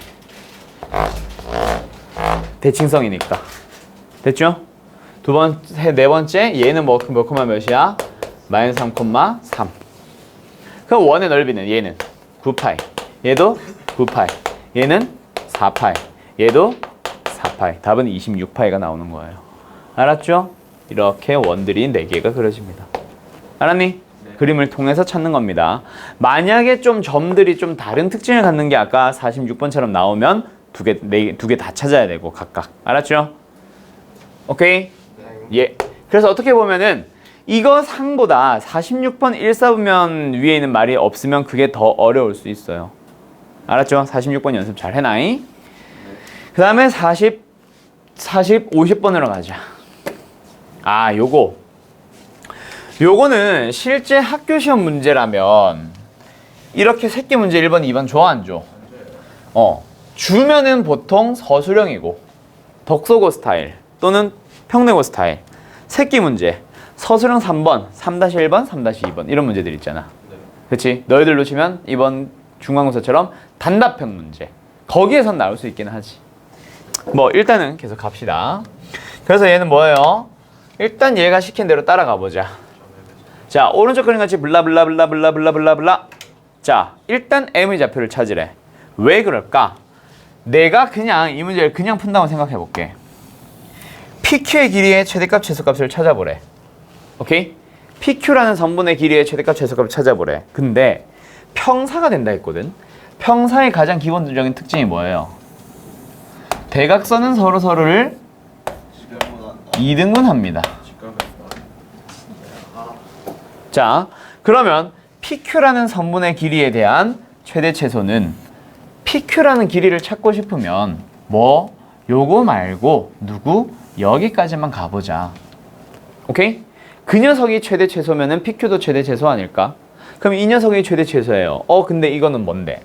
대칭성이니까. 됐죠? 네 번째 얘는 몇 몇이야? 마이너스 3, 3. 그럼 원의 넓이는 얘는 9파이. 얘도 9파이. 얘는 4파이. 얘도 4파이. 답은 26파이가 나오는 거예요. 알았죠? 이렇게 원들이 4개가 그려집니다. 알았니? 네. 그림을 통해서 찾는 겁니다. 만약에 좀 점들이 좀 다른 특징을 갖는 게 아까 46번처럼 나오면 두 개 다 찾아야 되고 각각. 알았죠? 오케이? 네. 예. 그래서 어떻게 보면은 이거 상보다 46번 1사분면 위에 있는 말이 없으면 그게 더 어려울 수 있어요. 알았죠? 46번 연습 잘 해놔이. 그 다음에 50번으로 가자. 아, 요거는 실제 학교 시험 문제라면 이렇게 새끼 문제 1번, 2번 줘, 안 줘? 주면은 보통 서술형이고 덕소고 스타일 또는 평내고 스타일. 새끼 문제 서술형 3번, 3-1번, 3-2번 이런 문제들 있잖아. 네. 그치? 너희들로 치면 이번 중간고사처럼 단답형 문제 거기에선 나올 수 있긴 하지. 뭐 일단은 계속 갑시다. 그래서 얘는 뭐예요? 일단 얘가 시킨 대로 따라가 보자. 자, 오른쪽 그림 같이 블라블라블라블라블라블라. 자, 일단 m의 좌표를 찾으래. 왜 그럴까? 내가 그냥 이 문제를 그냥 푼다고 생각해 볼게. PQ의 길이의 최대값, 최소값을 찾아보래. 오케이? PQ라는 성분의 길이의 최대값, 최소값을 찾아보래. 근데 평사가 된다 했거든. 평사의 가장 기본적인 특징이 뭐예요? 대각선은 서로를 지금보다 2등분합니다. 자, 그러면 PQ라는 성분의 길이에 대한 최대 최소는 PQ라는 길이를 찾고 싶으면 요거 말고 여기까지만 가보자. 오케이? 그 녀석이 최대 최소면은 PQ도 최대 최소 아닐까? 그럼 이 녀석이 최대 최소예요. 근데 이거는 뭔데?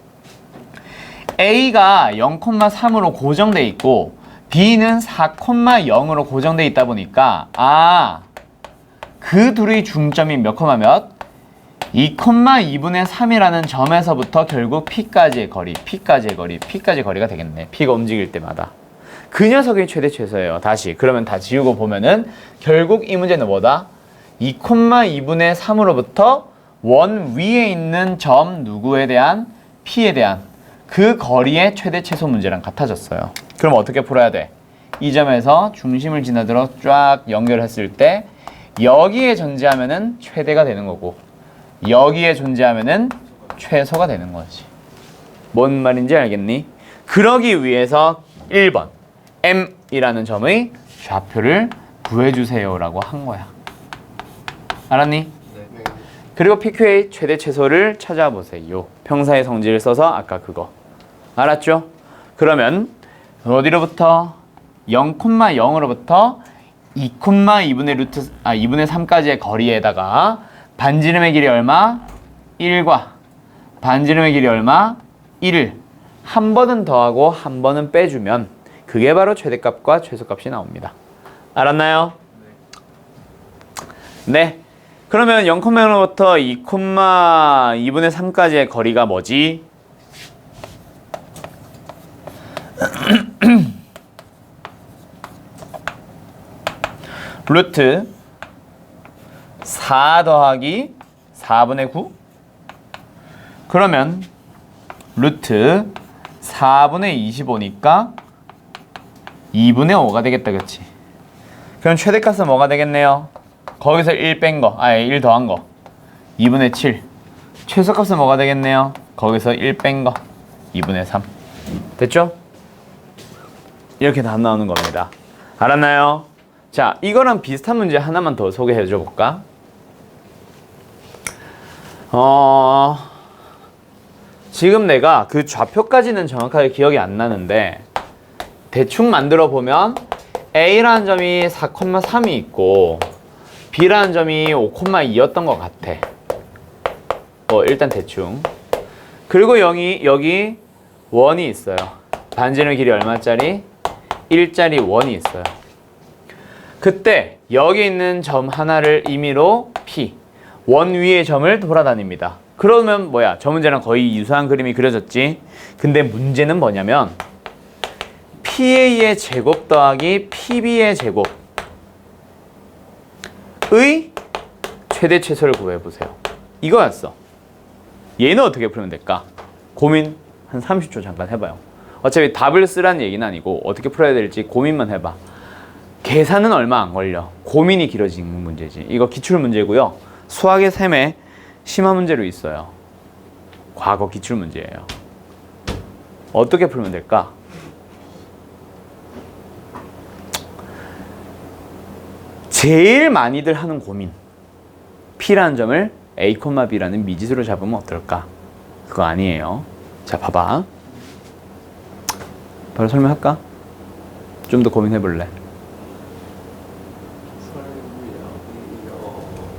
A가 0,3으로 고정돼 있고 B는 4,0으로 고정돼 있다 보니까 그 둘의 중점이 몇, 2,2분의 3이라는 점에서부터 결국 P까지의 거리가 되겠네. P가 움직일 때마다. 그 녀석이 최대 최소예요. 다시. 그러면 다 지우고 보면은 결국 이 문제는 뭐다? 2,2분의 3으로부터 원 위에 있는 점 누구에 대한? P에 대한 그 거리의 최대 최소 문제랑 같아졌어요. 그럼 어떻게 풀어야 돼? 이 점에서 중심을 지나들어 쫙 연결했을 때 여기에 존재하면은 최대가 되는 거고 여기에 존재하면은 최소가 되는 거지. 뭔 말인지 알겠니? 그러기 위해서 1번 M이라는 점의 좌표를 구해주세요라고 한 거야. 알았니? 네. 그리고 PQ의 최대 최소를 찾아보세요. 평사의 성질을 써서 아까 그거. 알았죠? 그러면 어디로부터? 0,0으로부터 2,2분의 3까지의 거리에다가 반지름의 길이 얼마? 1과 반지름의 길이 얼마? 1을 한 번은 더하고 한 번은 빼주면 그게 바로 최대값과 최소값이 나옵니다. 알았나요? 네. 그러면 0,0부터 2,2분의 3까지의 거리가 뭐지? 루트 4 더하기 4분의 9? 그러면 루트 4분의 25니까 2분의 5가 되겠다, 그치? 그럼 최대값은 뭐가 되겠네요? 거기서 1 뺀 거, 1 더한 거 2분의 7. 최소값은 뭐가 되겠네요? 거기서 1 뺀 거 2분의 3. 됐죠? 이렇게 답 나오는 겁니다. 알았나요? 자, 이거랑 비슷한 문제 하나만 더 소개해 줘 볼까? 지금 내가 그 좌표까지는 정확하게 기억이 안 나는데 대충 만들어 보면 A라는 점이 4,3이 있고 B라는 점이 5,2였던 것 같아. 일단 대충. 그리고 여기 원이 있어요. 반지름 길이 얼마짜리? 1짜리 원이 있어요. 그때 여기 있는 점 하나를 임의로 P, 원 위의 점을 돌아다닙니다. 그러면 뭐야? 저 문제랑 거의 유사한 그림이 그려졌지? 근데 문제는 뭐냐면 PA의 제곱 더하기 PB의 제곱의 최대 최소를 구해보세요. 이거였어. 얘는 어떻게 풀면 될까? 고민 한 30초 잠깐 해봐요. 어차피 답을 쓰라는 얘기는 아니고 어떻게 풀어야 될지 고민만 해봐. 계산은 얼마 안 걸려. 고민이 길어지는 문제지. 이거 기출 문제고요. 수학의 셈에 심화 문제로 있어요. 과거 기출 문제예요. 어떻게 풀면 될까? 제일 많이들 하는 고민. P라는 점을 A, B라는 미지수로 잡으면 어떨까? 그거 아니에요. 자, 봐봐. 바로 설명할까? 좀 더 고민해볼래?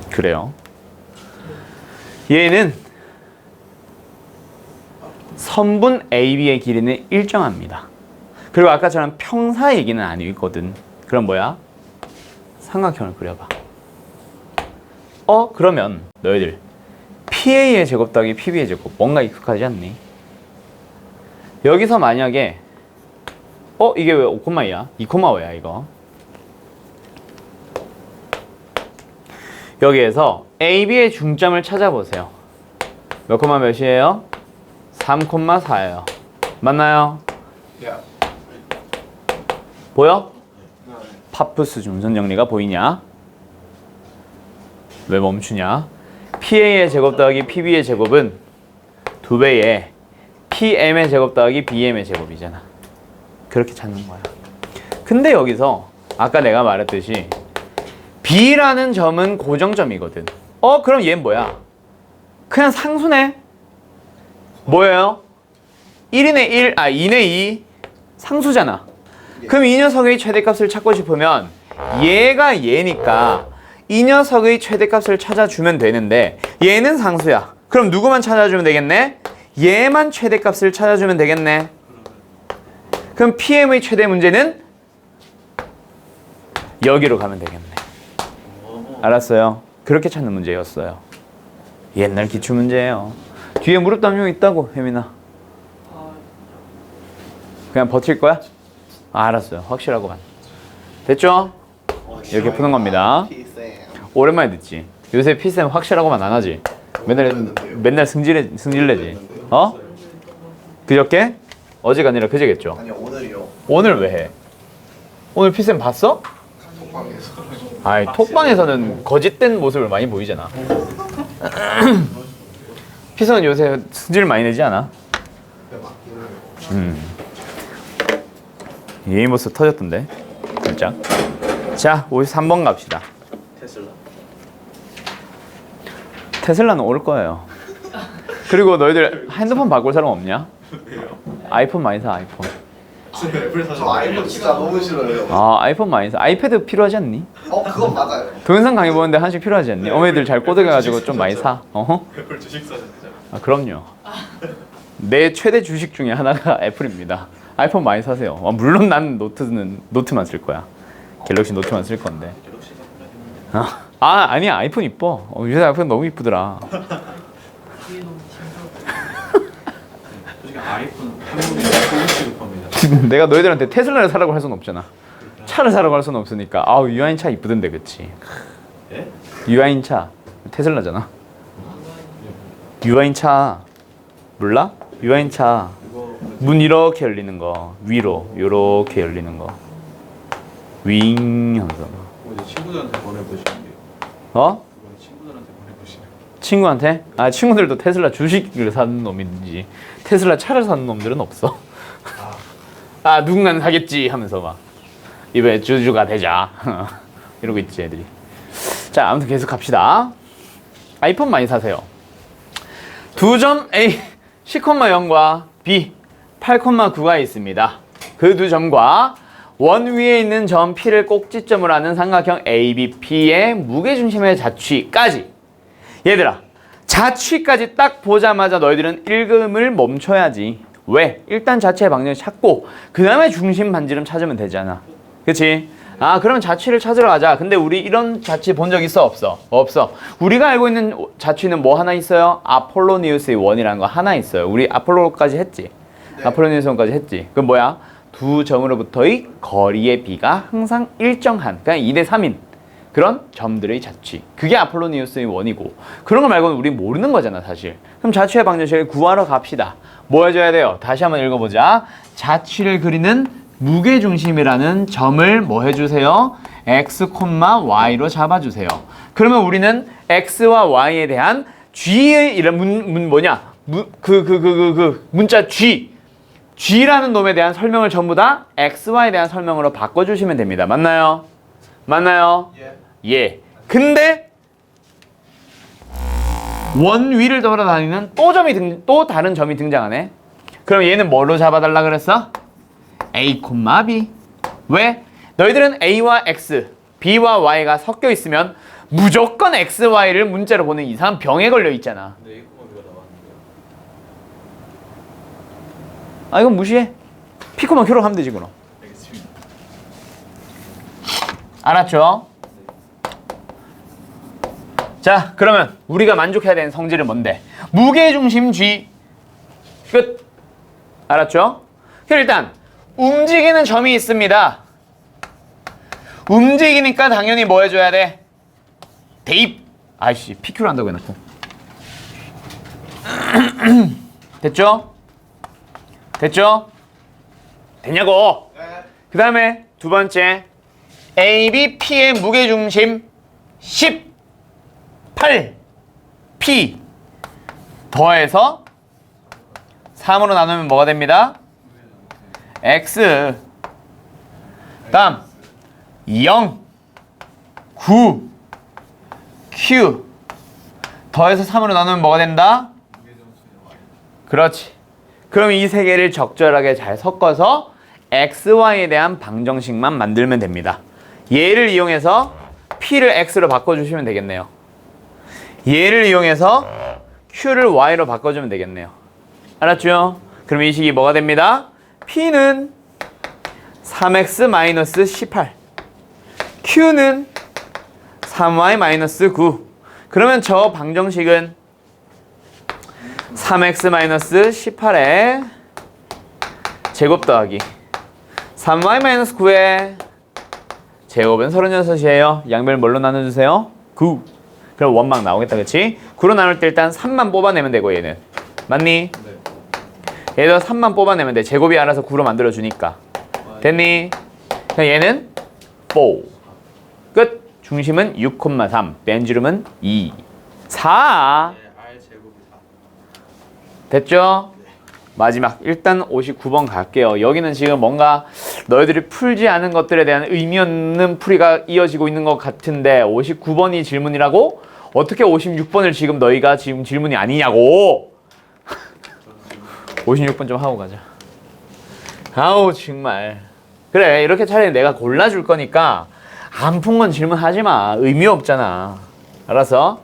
그래요. 얘는 선분 AB의 길이는 일정합니다. 그리고 아까처럼 평사 얘기는 아니거든. 그럼 뭐야? 삼각형을 그려봐. 그러면 너희들 PA의 제곱 더하기 PB의 제곱 뭔가 익숙하지 않니? 여기서 만약에 이게 왜 5,2야? 2,5야 이거. 여기에서 AB의 중점을 찾아보세요. 몇 콤마 몇이에요? 3,4예요. 맞나요? 야. 보여? 파푸스 중선 정리가 보이냐? 왜 멈추냐? PA의 제곱 더하기 PB의 제곱은 2배의 PM의 제곱 더하기 BM의 제곱이잖아. 그렇게 찾는 거야. 근데 여기서 아까 내가 말했듯이 B라는 점은 고정점이거든. 그럼 얘는 뭐야? 그냥 상수네. 뭐예요? 1인의 1, 2의 2 상수잖아. 그럼 이 녀석의 최대값을 찾고 싶으면 얘가 얘니까 이 녀석의 최대값을 찾아주면 되는데 얘는 상수야. 그럼 누구만 찾아주면 되겠네? 얘만 최대값을 찾아주면 되겠네. 그럼 PM의 최대 문제는 여기로 가면 되겠네. 알았어요? 그렇게 찾는 문제였어요. 옛날 기출 문제예요. 뒤에 무릎 담요 있다고, 혜민아. 그냥 버틸 거야? 알았어요. 확실하고만. 됐죠? 이렇게 푸는 겁니다. 오랜만에 듣지? 요새 피쌤 확실하고만 안 하지? 맨날 승질내지? 그저께? 어제가 아니라 그제겠죠? 아니요, 오늘이요. 오늘 왜 해? 오늘 피쌤 봤어? 톡방에서. 아이, 톡방에서는 거짓된 모습을 많이 보이잖아. 피쌤은 요새 승질 많이 내지 않아? 예이모스 터졌던데 진짜. 자, 53번 갑시다. 테슬라는 올 거예요. 그리고 너희들 핸드폰 바꿀 사람 없냐? 아이폰 많이 사. 아이폰. 저 아이폰 진짜 너무 싫어요. 아이폰 많이 사. 아이패드 필요하지 않니? 그건 맞아요. 동영상 강의 보는데 한식 필요하지 않니? 어머니들 잘 꼬드겨가지고 좀 많이 사. 애플 주식 사야 되잖아. 그럼요. 내 최대 주식 중에 하나가 애플입니다. 아이폰 많이 사세요. 물론 난 노트만 쓸 거야. 갤럭시 노트만 쓸 건데. 아니야, 아이폰 이뻐. 요새 아이폰 너무 이쁘더라. 솔직히 아이폰 한국에 너무 취급합니다. 내가 너희들한테 테슬라를 사라고 할 수는 없잖아. 차를 사라고 할 수는 없으니까. 유아인 차 이쁘던데, 그치? 예? 유아인 차 테슬라잖아. 유아인 차 몰라? 유아인 차 문 이렇게 열리는 거, 위로 요렇게 열리는 거, 윙 하면서. 어제 친구들한테 보내보시는 게. 이번에 친구들한테 보내보시는. 친구한테? 친구들도 테슬라 주식을 사는 놈이지 테슬라 차를 사는 놈들은 없어. 누군가는 사겠지 하면서 막. 이번에 주주가 되자. 이러고 있지 애들이. 자, 아무튼 계속 갑시다. 아이폰 많이 사세요. 두 점 A 10,0과 B 8,9가 있습니다. 그 두 점과 원 위에 있는 점 P를 꼭지점으로 하는 삼각형 ABP의 무게중심의 자취까지. 얘들아, 자취까지 딱 보자마자 너희들은 읽음을 멈춰야지. 왜? 일단 자취의 방정식 찾고 그 다음에 중심 반지름 찾으면 되잖아. 그치? 아, 그러면 자취를 찾으러 가자. 근데 우리 이런 자취 본 적 있어? 없어? 없어. 우리가 알고 있는 자취는 뭐 하나 있어요? 아폴로니우스의 원이라는 거 하나 있어요. 우리 아폴로까지 했지? 네. 아폴로니우스 원까지 했지? 그럼 뭐야? 두 점으로부터의 거리의 비가 항상 일정한, 그냥 2대 3인 그런 점들의 자취. 그게 아폴로니우스의 원이고, 그런 거 말고는 우리 모르는 거잖아 사실. 그럼 자취의 방정식을 구하러 갑시다. 뭐 해줘야 돼요? 다시 한번 읽어보자. 자취를 그리는 무게중심이라는 점을 뭐 해주세요? x, y로 잡아주세요. 그러면 우리는 x와 y에 대한 g의 이런 문자 g라는 놈에 대한 설명을 전부 다 xy에 대한 설명으로 바꿔주시면 됩니다. 맞나요? 맞나요? 예. 근데 원 위를 돌아다니는 또 다른 점이 등장하네. 그럼 얘는 뭘로 잡아달라 그랬어? A, B. 왜? 너희들은 A와 X, B와 Y가 섞여 있으면 무조건 X, Y를 문자로 보는 이상한 병에 걸려 있잖아. 근데 A, B가 나왔는데요. 아, 이건 무시해. P코만 Q로 하면 되지 그럼. 알겠습니다. 알았죠? 자, 그러면 우리가 만족해야 되는 성질은 뭔데? 무게중심 G. 끝. 알았죠? 그럼 일단 움직이는 점이 있습니다. 움직이니까 당연히 뭐 해줘야 돼? 대입. 아이씨, PQ를 한다고 해놓고. 됐죠? 됐죠? 됐냐고? 그 다음에 두 번째 ABP의 무게중심 18P 더해서 3으로 나누면 뭐가 됩니다? X 다음 0 9 Q 더해서 3으로 나누면 뭐가 된다? 그렇지. 그럼 이 세 개를 적절하게 잘 섞어서 XY에 대한 방정식만 만들면 됩니다. 얘를 이용해서 P를 X로 바꿔주시면 되겠네요. 얘를 이용해서 Q를 Y로 바꿔주면 되겠네요. 알았죠? 그럼 이 식이 뭐가 됩니다? P는 3x-18 Q는 3y-9 그러면 저 방정식은 3x-18에 제곱 더하기 3y-9에 제곱은 36이에요. 양변을 뭘로 나눠주세요? 9. 그럼 원막 나오겠다, 그치? 9로 나눌 때 일단 3만 뽑아내면 되고 얘는 맞니? 네. 얘도 3만 뽑아내면 돼. 제곱이 알아서 9로 만들어주니까. 됐니? 그럼 얘는 4. 끝. 중심은 6,3. 벤주름은 2. 4. 네, R 제곱이 4. 됐죠? 마지막 일단 59번 갈게요. 여기는 지금 뭔가 너희들이 풀지 않은 것들에 대한 의미 없는 풀이가 이어지고 있는 것 같은데 59번이 질문이라고? 어떻게 56번을 지금 너희가 지금 질문이 아니냐고. 56번 좀 하고 가자. 아우 정말. 그래, 이렇게 차라리 내가 골라줄 거니까 안 푼 건 질문하지 마. 의미 없잖아. 알았어?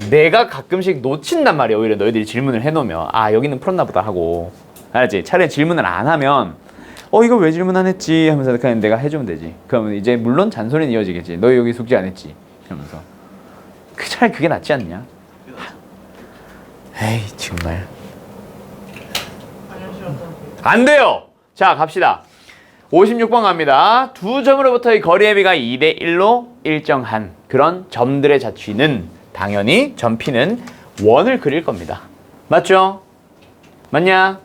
내가 가끔씩 놓친단 말이야. 오히려 너희들이 질문을 해놓으면 아, 여기는 풀었나 보다 하고. 알았지? 차라리 질문을 안 하면 이거 왜 질문 안 했지 하면서 그냥 내가 해주면 되지. 그러면 이제 물론 잔소리는 이어지겠지. 너희 여기 숙제 안 했지 하면서. 차라리 그게 낫지 않냐? 에이 정말 안 돼요. 자, 갑시다. 56번 갑니다. 두 점으로부터의 거리의 비가 2대 1로 일정한 그런 점들의 자취는 당연히 점 P는 원을 그릴 겁니다. 맞죠? 맞냐?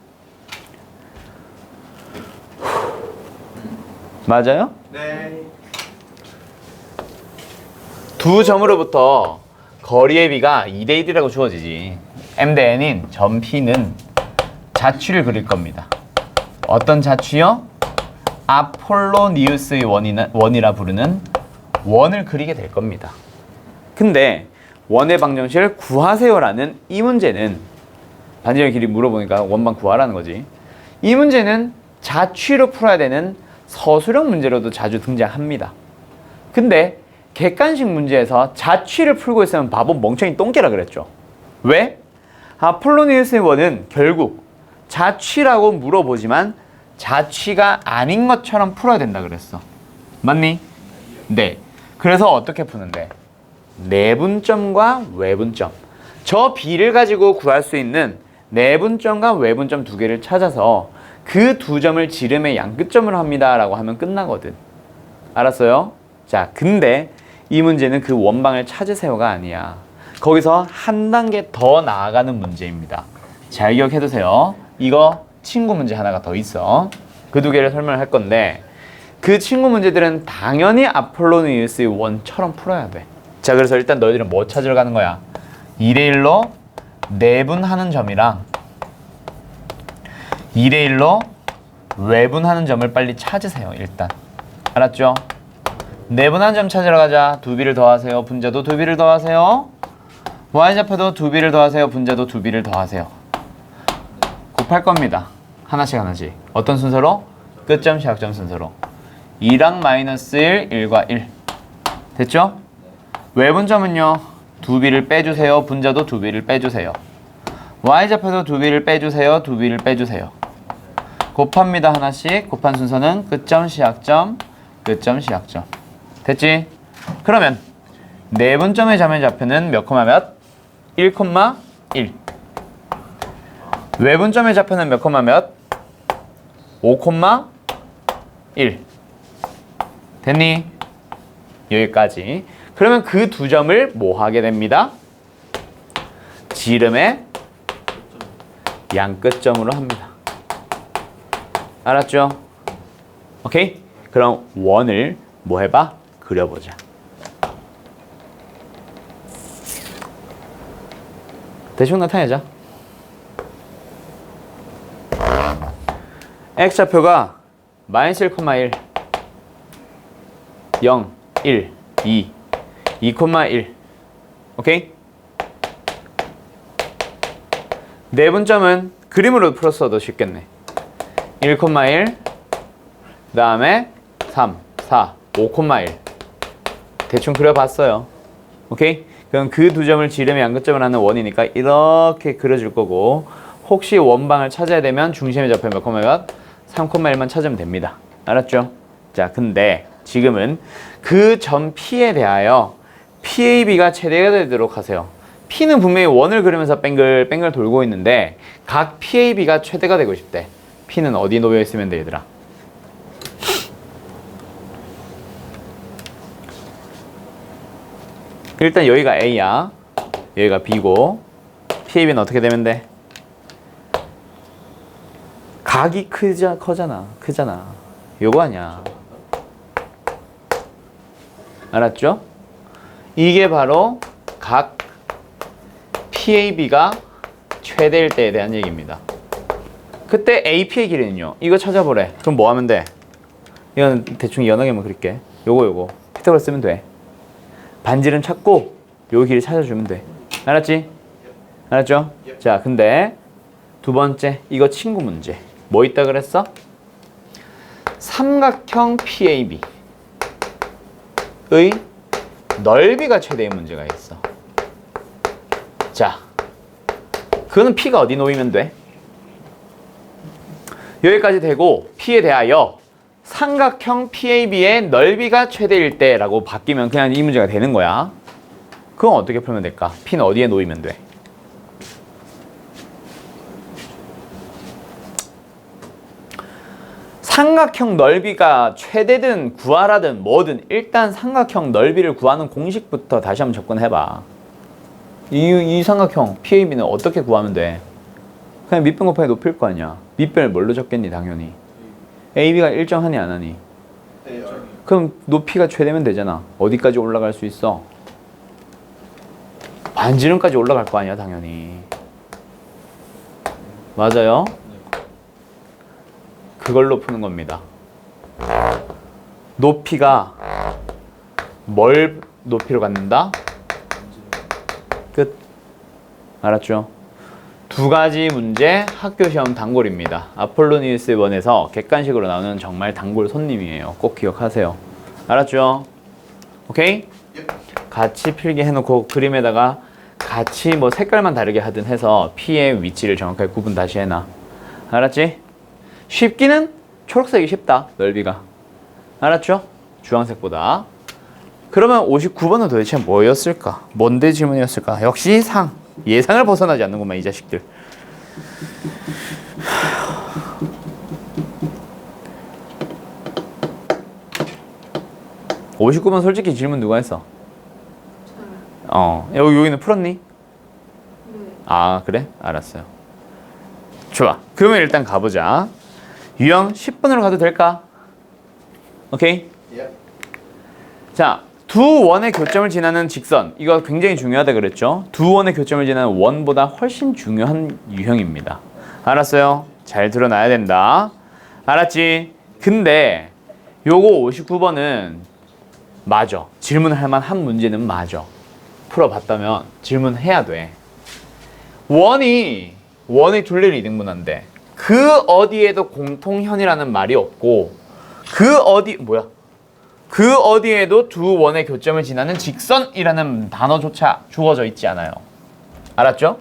맞아요? 네. 두 점으로부터 거리의 비가 2대 1이라고 주어지지. M 대 N인 점 P는 자취를 그릴 겁니다. 어떤 자취요? 아폴로니우스의 원이라 부르는 원을 그리게 될 겁니다. 근데 원의 방정식을 구하세요라는 이 문제는 반지름의 길이 물어보니까 원방 구하라는 거지. 이 문제는 자취로 풀어야 되는 서술형 문제로도 자주 등장합니다. 근데 객관식 문제에서 자취를 풀고 있으면 바보 멍청이 똥개라 그랬죠. 왜? 아폴로니우스의 원은 결국 자취라고 물어보지만 자취가 아닌 것처럼 풀어야 된다 그랬어. 맞니? 네. 그래서 어떻게 푸는데? 내분점과 외분점. 저 B를 가지고 구할 수 있는 내분점과 외분점 두 개를 찾아서 그 두 점을 지름의 양끝점으로 합니다 라고 하면 끝나거든. 알았어요? 자, 근데 이 문제는 그 원방을 찾으세요가 아니야. 거기서 한 단계 더 나아가는 문제입니다. 잘 기억해두세요. 이거 친구 문제 하나가 더 있어. 그 두 개를 설명을 할 건데 그 친구 문제들은 당연히 아폴로니우스의 원처럼 풀어야 돼. 자, 그래서 일단 너희들은 뭐 찾으러 가는 거야? 2대 1로 내분하는 점이랑 2대 1로 외분하는 점을 빨리 찾으세요. 일단 알았죠? 내분하는 점 찾으러 가자. 2B를 더하세요. 분자도 2B를 더하세요. Y좌표도 2B를 더하세요. 분자도 2B를 더하세요. 곱할 겁니다. 하나씩 하나씩. 어떤 순서로? 끝점, 시작점 순서로. 2랑 마이너스 1, 1과 1. 됐죠? 외분점은요. 2B를 빼주세요. 분자도 2B를 빼주세요. Y좌표도 2B를 빼주세요. 2B를 빼주세요. 곱합니다. 하나씩. 곱한 순서는 끝점, 시작점, 끝점, 시작점. 됐지? 그러면 내분점의 자매좌표는 몇 콤마 몇? 1,1. 외분점의 좌표는 몇 콤마 몇? 5,1. 됐니? 여기까지. 그러면 그 두 점을 뭐 하게 됩니다? 지름의 양끝점으로 합니다. 알았죠? 오케이? 그럼 원을 뭐 해봐? 그려보자. 대충 나타내자. x좌표가 마이너스 1,1, 0, 1, 2, 2,1. 오케이? 내분점은 그림으로 풀었어도 쉽겠네. 1,1, 그 다음에 3, 4, 5,1. 대충 그려봤어요. 오케이? 그럼 그 두 점을 지름의 양끝점을 하는 원이니까 이렇게 그려줄 거고, 혹시 원방을 찾아야 되면 중심의 좌표 몇 콤마 몇? 3,1만 찾으면 됩니다. 알았죠? 자, 근데 지금은 그 점 P에 대하여 PAB가 최대가 되도록 하세요. P는 분명히 원을 그리면서 뱅글 돌고 있는데 각 PAB가 최대가 되고 싶대. P는 어디 놓여 있으면 돼, 얘들아? 일단 여기가 A야. 여기가 B고 PAB는 어떻게 되면 돼? 각이 크잖아. 요거 아니야. 알았죠? 이게 바로 각 PAB가 최대일 때에 대한 얘기입니다. 그때 AP의 길이는요. 이거 찾아보래. 그럼 뭐 하면 돼? 이건 대충 연하게만 그릴게. 요거 피타고라스 쓰면 돼. 반지름 찾고 요 길이 찾아주면 돼. 알았지? 알았죠? 자, 근데 두 번째 이거 친구 문제. 뭐 있다 그랬어? 삼각형 PAB의 넓이가 최대인 문제가 있어. 자, 그거는 P가 어디 놓이면 돼? 여기까지 되고 P에 대하여 삼각형 PAB의 넓이가 최대일 때라고 바뀌면 그냥 이 문제가 되는 거야. 그건 어떻게 풀면 될까? P는 어디에 놓이면 돼? 삼각형 넓이가 최대든 구하라든 뭐든 일단 삼각형 넓이를 구하는 공식부터 다시 한번 접근해봐. 이 삼각형 PAB는 어떻게 구하면 돼? 그냥 밑변 곱하기 높일 거 아니야. 밑변을 뭘로 적겠니? 당연히 AB가 일정하니 안 하니? 그럼 높이가 최대면 되잖아. 어디까지 올라갈 수 있어? 반지름까지 올라갈 거 아니야 당연히. 맞아요? 그걸로 푸는 겁니다. 높이가 뭘 높이로 갖는다? 끝. 알았죠? 두 가지 문제 학교 시험 단골입니다. 아폴로니우스 1에서 객관식으로 나오는 정말 단골 손님이에요. 꼭 기억하세요. 알았죠? 오케이? 같이 필기 해놓고 그림에다가 같이 뭐 색깔만 다르게 하든 해서 P의 위치를 정확하게 구분 다시 해놔. 알았지? 쉽기는 초록색이 쉽다. 넓이가. 알았죠? 주황색보다. 그러면 59번은 도대체 뭐였을까? 뭔데 질문이었을까? 역시 상. 예상을 벗어나지 않는구만 이 자식들. 59번 솔직히 질문 누가 했어? 여기는 풀었니? 네. 아 그래? 알았어요. 좋아. 그러면 일단 가보자. 유형 10번으로 가도 될까? 오케이? 예. 자, 두 원의 교점을 지나는 직선. 이거 굉장히 중요하다 그랬죠? 두 원의 교점을 지나는 원보다 훨씬 중요한 유형입니다. 알았어요? 잘 드러나야 된다. 알았지? 근데 요거 59번은 맞아. 질문할 만한 문제는 맞아. 풀어봤다면 질문해야 돼. 원의 둘레를 이등분한데 그 어디에도 공통현이라는 말이 없고 그 어디에도 두 원의 교점을 지나는 직선이라는 단어조차 주어져 있지 않아요. 알았죠?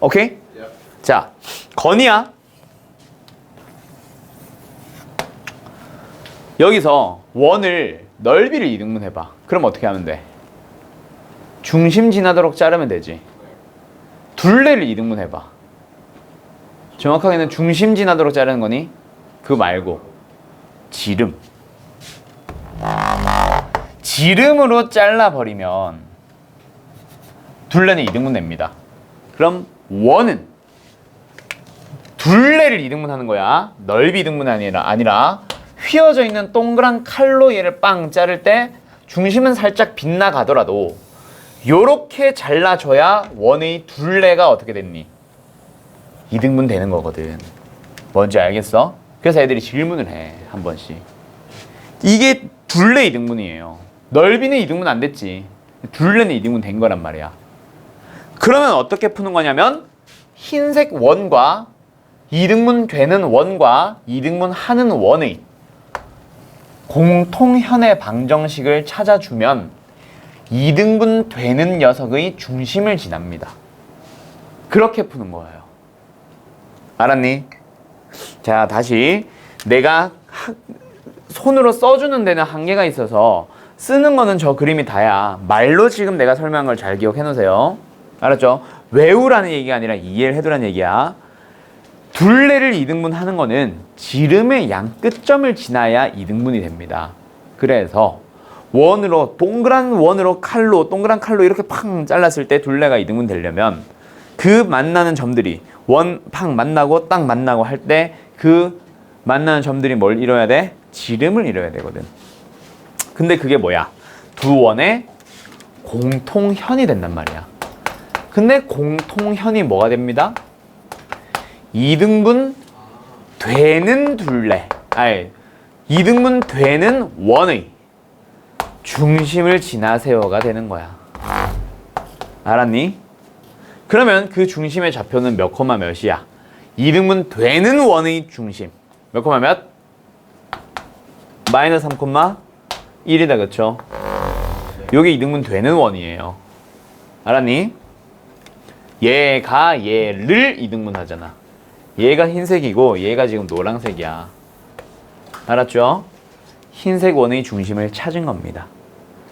오케이? 예. 자, 건이야. 여기서 원을 넓이를 이등분해봐. 그럼 어떻게 하면 돼? 중심 지나도록 자르면 되지. 둘레를 이등분해봐. 정확하게는 중심 지나도록 자르는 거니? 그거 말고 지름으로 잘라버리면 둘레는 이등분됩니다. 그럼 원은 둘레를 이등분하는 거야. 넓이 이등분이 아니라 휘어져 있는 동그란 칼로 얘를 빵 자를 때 중심은 살짝 빗나가더라도 요렇게 잘라줘야 원의 둘레가 어떻게 됐니? 이등분 되는 거거든. 뭔지 알겠어? 그래서 애들이 질문을 해. 한 번씩. 이게 둘레 이등분이에요. 넓이는 이등분 안 됐지. 둘레는 이등분 된 거란 말이야. 그러면 어떻게 푸는 거냐면 흰색 원과 이등분 되는 원과 이등분 하는 원의 공통현의 방정식을 찾아주면 이등분 되는 녀석의 중심을 지납니다. 그렇게 푸는 거예요. 알았니? 자, 다시 내가 손으로 써주는 데는 한계가 있어서 쓰는 거는 저 그림이 다야. 말로 지금 내가 설명한 걸 잘 기억해 놓으세요. 알았죠? 외우라는 얘기가 아니라 이해를 해두라는 얘기야. 둘레를 이등분 하는 거는 지름의 양 끝점을 지나야 이등분이 됩니다. 그래서 동그란 원으로 동그란 칼로 이렇게 팡 잘랐을 때 둘레가 이등분 되려면 그 만나는 점들이 원 팡 만나고 딱 만나고 할 때 그 만나는 점들이 뭘 이뤄야 돼? 지름을 이뤄야 되거든. 근데 그게 뭐야? 두 원의 공통현이 된단 말이야. 근데 공통현이 뭐가 됩니다? 이등분 되는 둘레. 이등분 되는 원의 중심을 지나세요가 되는 거야. 알았니? 그러면 그 중심의 좌표는 몇 콤마 몇이야? 이등분 되는 원의 중심. 몇 콤마 몇? 마이너스 3 콤마 1이다. 그쵸? 요게 이등분 되는 원이에요. 알았니? 얘가 얘를 이등분 하잖아. 얘가 흰색이고 얘가 지금 노란색이야. 알았죠? 흰색 원의 중심을 찾은 겁니다.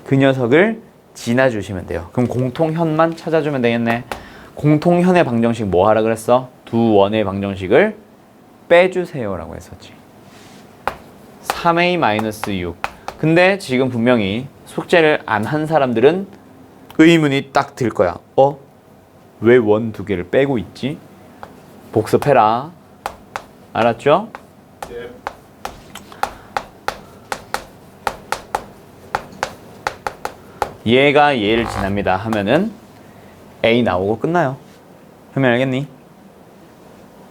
그 녀석을 지나주시면 돼요. 그럼 공통현만 찾아주면 되겠네. 공통현의 방정식 뭐 하라 그랬어? 두 원의 방정식을 빼주세요 라고 했었지. 3a-6. 근데 지금 분명히 숙제를 안 한 사람들은 의문이 딱 들 거야. 왜 원 두 개를 빼고 있지? 복습해라. 알았죠? 예. 얘가 얘를 지납니다 하면은 A 나오고 끝나요. 설명 알겠니?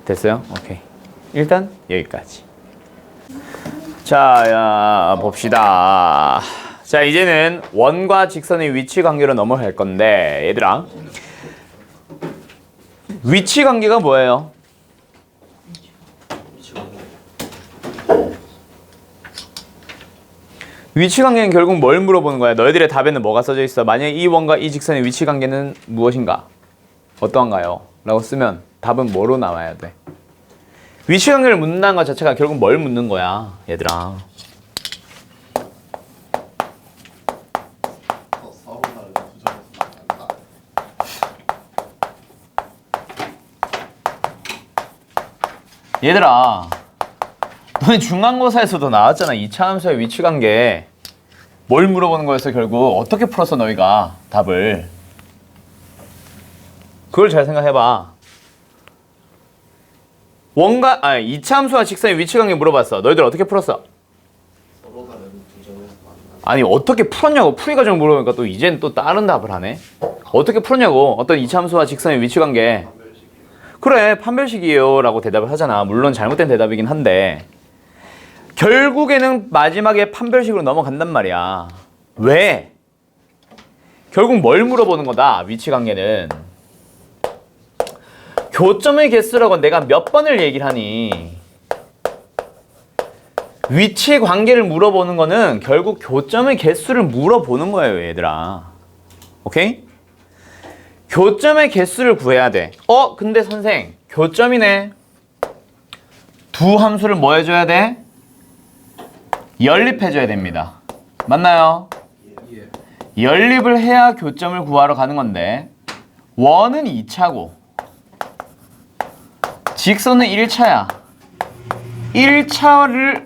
됐어요? 오케이. 일단 여기까지. 자, 봅시다. 자, 이제는 원과 직선의 위치 관계로 넘어갈 건데, 얘들아. 위치 관계가 뭐예요? 위치 관계는 결국 뭘 물어보는 거야? 너희들의 답에는 뭐가 써져 있어? 만약에 이 원과 이 직선의 위치 관계는 무엇인가? 어떠한가요? 라고 쓰면 답은 뭐로 나와야 돼? 위치 관계를 묻는다는 것 자체가 결국 뭘 묻는 거야, 얘들아. 서로나를 두 점에서 만난다. 얘들아, 너네 중간고사에서도 나왔잖아. 2차 함수의 위치 관계. 뭘 물어보는 거였어, 결국? 어떻게 풀었어, 너희가 답을? 그걸 잘 생각해봐. 2차 함수와 직선의 위치 관계 물어봤어. 너희들 어떻게 풀었어? 서로나를 두 점에서 만난다. 아니, 어떻게 풀었냐고. 풀이 과정 물어보니까 또 이제는 또 다른 답을 하네. 어떻게 풀었냐고. 어떤 2차 함수와 직선의 위치 관계. 그래, 판별식이에요 라고 대답을 하잖아. 물론 잘못된 대답이긴 한데 결국에는 마지막에 판별식으로 넘어간단 말이야. 왜? 결국 뭘 물어보는 거다, 위치 관계는. 교점의 개수라고 내가 몇 번을 얘기를 하니. 위치 관계를 물어보는 거는 결국 교점의 개수를 물어보는 거예요, 얘들아. 오케이? 교점의 개수를 구해야 돼. 근데 선생, 교점이네. 두 함수를 뭐 해줘야 돼? 연립해줘야 됩니다. 맞나요? 예. 연립을 해야 교점을 구하러 가는 건데 원은 2차고 직선은 1차야. 1차와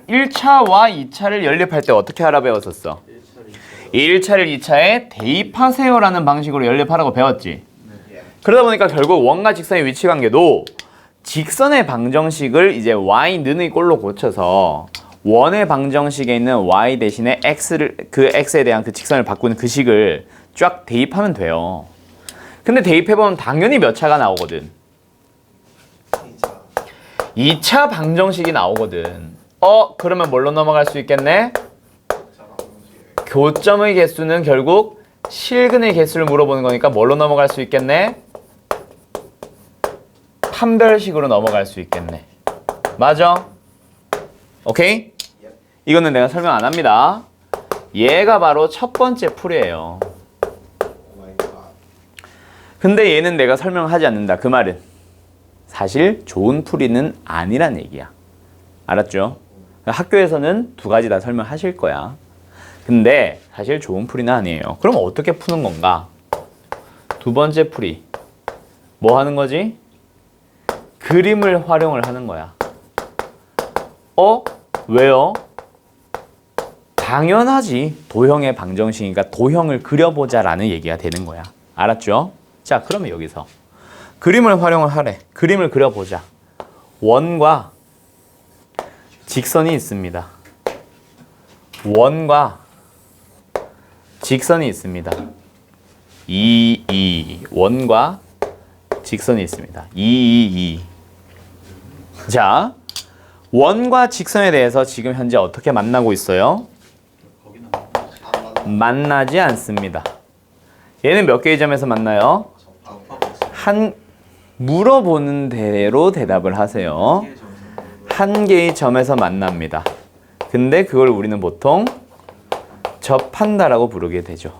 2차를 연립할 때 어떻게 하라 배웠었어? 1차를 2차에 대입하세요라는 방식으로 연립하라고 배웠지. 그러다 보니까 결국 원과 직선의 위치 관계도 직선의 방정식을 이제 y는의 꼴로 고쳐서 원의 방정식에 있는 y 대신에 그 x에 대한 그 직선을 바꾸는 그 식을 쫙 대입하면 돼요. 근데 대입해보면 당연히 몇 차가 나오거든. 2차 방정식이 나오거든. 그러면 뭘로 넘어갈 수 있겠네? 교점의 개수는 결국 실근의 개수를 물어보는 거니까 뭘로 넘어갈 수 있겠네? 판별식으로 넘어갈 수 있겠네. 맞아? 오케이? 이거는 내가 설명 안 합니다. 얘가 바로 첫 번째 풀이에요. 근데 얘는 내가 설명하지 않는다. 그 말은 사실 좋은 풀이는 아니란 얘기야. 알았죠? 학교에서는 두 가지 다 설명하실 거야. 근데 사실 좋은 풀이는 아니에요. 그럼 어떻게 푸는 건가? 두 번째 풀이 뭐 하는 거지? 그림을 활용을 하는 거야. 왜요? 당연하지. 도형의 방정식이니까 도형을 그려보자 라는 얘기가 되는 거야. 알았죠? 자, 그러면 여기서 그림을 활용을 하래. 그림을 그려보자. 원과 직선이 있습니다. 원과 직선이 있습니다. 원과 직선이 있습니다. 자, 원과 직선에 대해서 지금 현재 어떻게 만나고 있어요? 만나지 않습니다. 얘는 몇 개의 점에서 만나요? 물어보는 대로 대답을 하세요. 한 개의 점에서 만납니다. 근데 그걸 우리는 보통 접한다라고 부르게 되죠.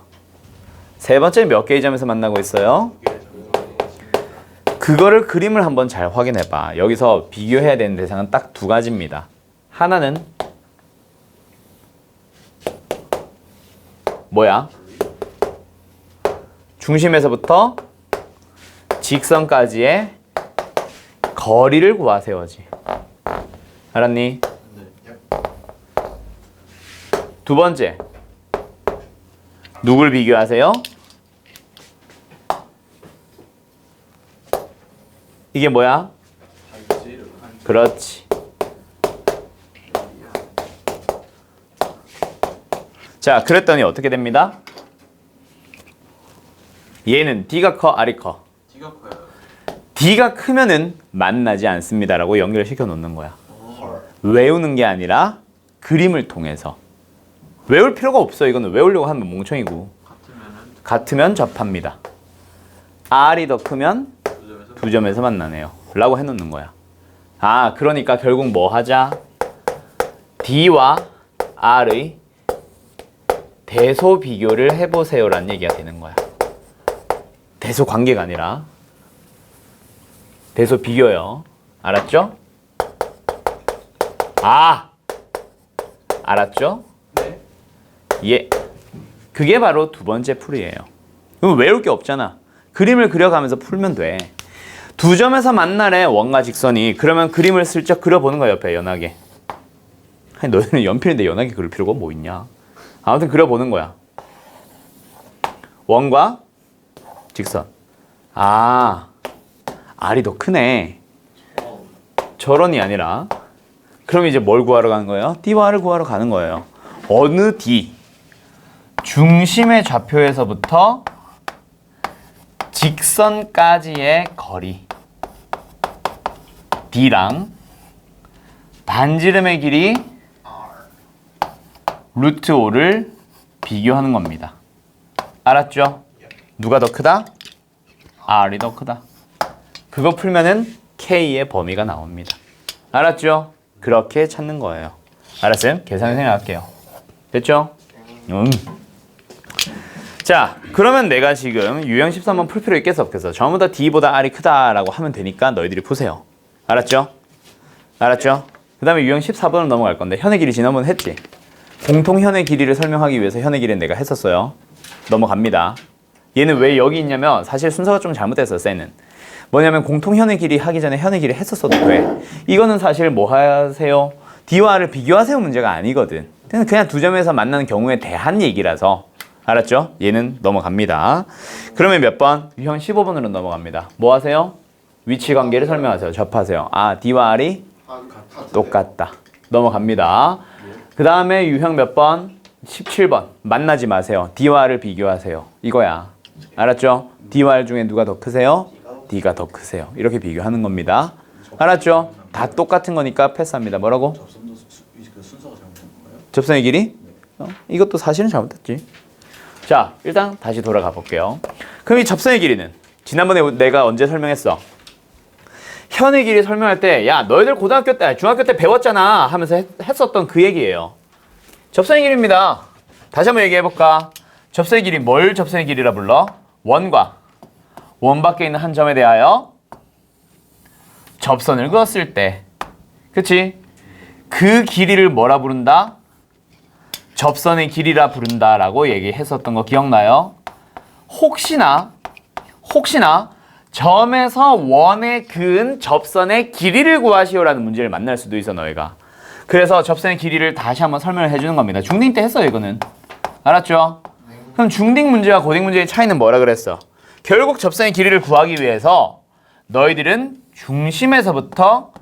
세 번째 몇 개의 점에서 만나고 있어요? 그거를 그림을 한번 잘 확인해 봐. 여기서 비교해야 되는 대상은 딱 두 가지입니다. 하나는 뭐야? 중심에서부터 직선까지의 거리를 구하세요지. 알았니? 두 번째, 누굴 비교하세요? 이게 뭐야? 그렇지. 자, 그랬더니 어떻게 됩니다? 얘는 D가 커, R이 커? D가 커요. D가 크면은 만나지 않습니다라고 연결시켜 놓는 거야. 외우는 게 아니라 그림을 통해서. 외울 필요가 없어. 이거는 외우려고 하면 멍청이고. 같으면 접합니다. R이 더 크면 두 점에서 만나네요. 라고 해놓는 거야. 아, 그러니까 결국 뭐 하자? D와 R의 대소 비교를 해보세요 라는 얘기가 되는 거야. 대소 관계가 아니라 대소 비교요. 알았죠? 아! 알았죠? 네. 예. 그게 바로 두 번째 풀이에요. 그럼 외울 게 없잖아. 그림을 그려가면서 풀면 돼. 두 점에서 만나래 원과 직선이. 그러면 그림을 슬쩍 그려보는 거야. 옆에 연하게. 아니, 너희는 연필인데 연하게 그릴 필요가 뭐 있냐. 아무튼 그려보는 거야. 원과 직선. 아, R이 더 크네. 저런이 아니라. 그럼 이제 뭘 구하러 가는 거예요? D와 R을 구하러 가는 거예요. 어느 D? 중심의 좌표에서부터 직선까지의 거리 D랑 반지름의 길이 루트 5를 비교하는 겁니다. 알았죠? 누가 더 크다? R이 더 크다. 그거 풀면은 K의 범위가 나옵니다. 알았죠? 그렇게 찾는 거예요. 알았어요? 계산 생각할게요. 됐죠? 자, 그러면 내가 지금 유형 13번 풀 필요 있겠어 없겠어? 전부 다 D보다 R이 크다라고 하면 되니까 너희들이 푸세요. 알았죠? 알았죠? 그 다음에 유형 14번으로 넘어갈 건데 현의 길이 지난번 했지? 공통 현의 길이를 설명하기 위해서 현의 길이는 내가 했었어요. 넘어갑니다. 얘는 왜 여기 있냐면 사실 순서가 좀 잘못됐어. 쌤은 뭐냐면 공통 현의 길이 하기 전에 현의 길이 했었어도 돼. 이거는 사실 뭐 하세요? D와 R을 비교하세요 문제가 아니거든. 그냥 두 점에서 만나는 경우에 대한 얘기라서. 알았죠? 얘는 넘어갑니다. 그러면 몇 번? 유형 15번으로 넘어갑니다. 뭐 하세요? 위치 관계를 설명하세요. 접하세요. 아, D와 R이 똑같다. 넘어갑니다. 그 다음에 유형 몇 번? 17번. 만나지 마세요. D와 R을 비교하세요. 이거야. 알았죠? D와 R 중에 누가 더 크세요? D가 더 크세요. 이렇게 비교하는 겁니다. 알았죠? 다 똑같은 거니까 패스합니다. 뭐라고? 순서가 잘못된 건가요? 접선의 길이? 이것도 사실은 잘못됐지. 자, 일단 다시 돌아가 볼게요. 그럼 이 접선의 길이는 지난번에 내가 언제 설명했어? 현의 길이 설명할 때 야, 너희들 고등학교 때, 중학교 때 배웠잖아 하면서 했었던 그 얘기예요. 접선의 길이입니다. 다시 한번 얘기해볼까? 접선의 길이 뭘 접선의 길이라 불러? 원과 원 밖에 있는 한 점에 대하여 접선을 그었을 때, 그치? 그 길이를 뭐라 부른다? 접선의 길이라 부른다라고 얘기했었던 거 기억나요? 혹시나 점에서 원에 그은 접선의 길이를 구하시오라는 문제를 만날 수도 있어 너희가. 그래서 접선의 길이를 다시 한번 설명을 해주는 겁니다. 중딩 때 했어요 이거는. 알았죠? 그럼 중딩 문제와 고딩 문제의 차이는 뭐라 그랬어? 결국 접선의 길이를 구하기 위해서 너희들은 중심에서부터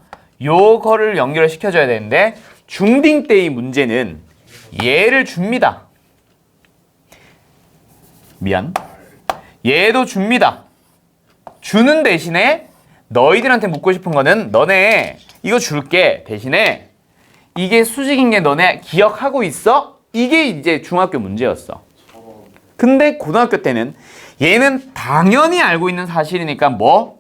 요거를 연결을 시켜줘야 되는데 중딩 때의 문제는 얘를 줍니다. 미안. 얘도 줍니다. 주는 대신에 너희들한테 묻고 싶은 거는 너네 이거 줄게 대신에 이게 수직인 게 너네 기억하고 있어? 이게 이제 중학교 문제였어. 근데 고등학교 때는 얘는 당연히 알고 있는 사실이니까 뭐?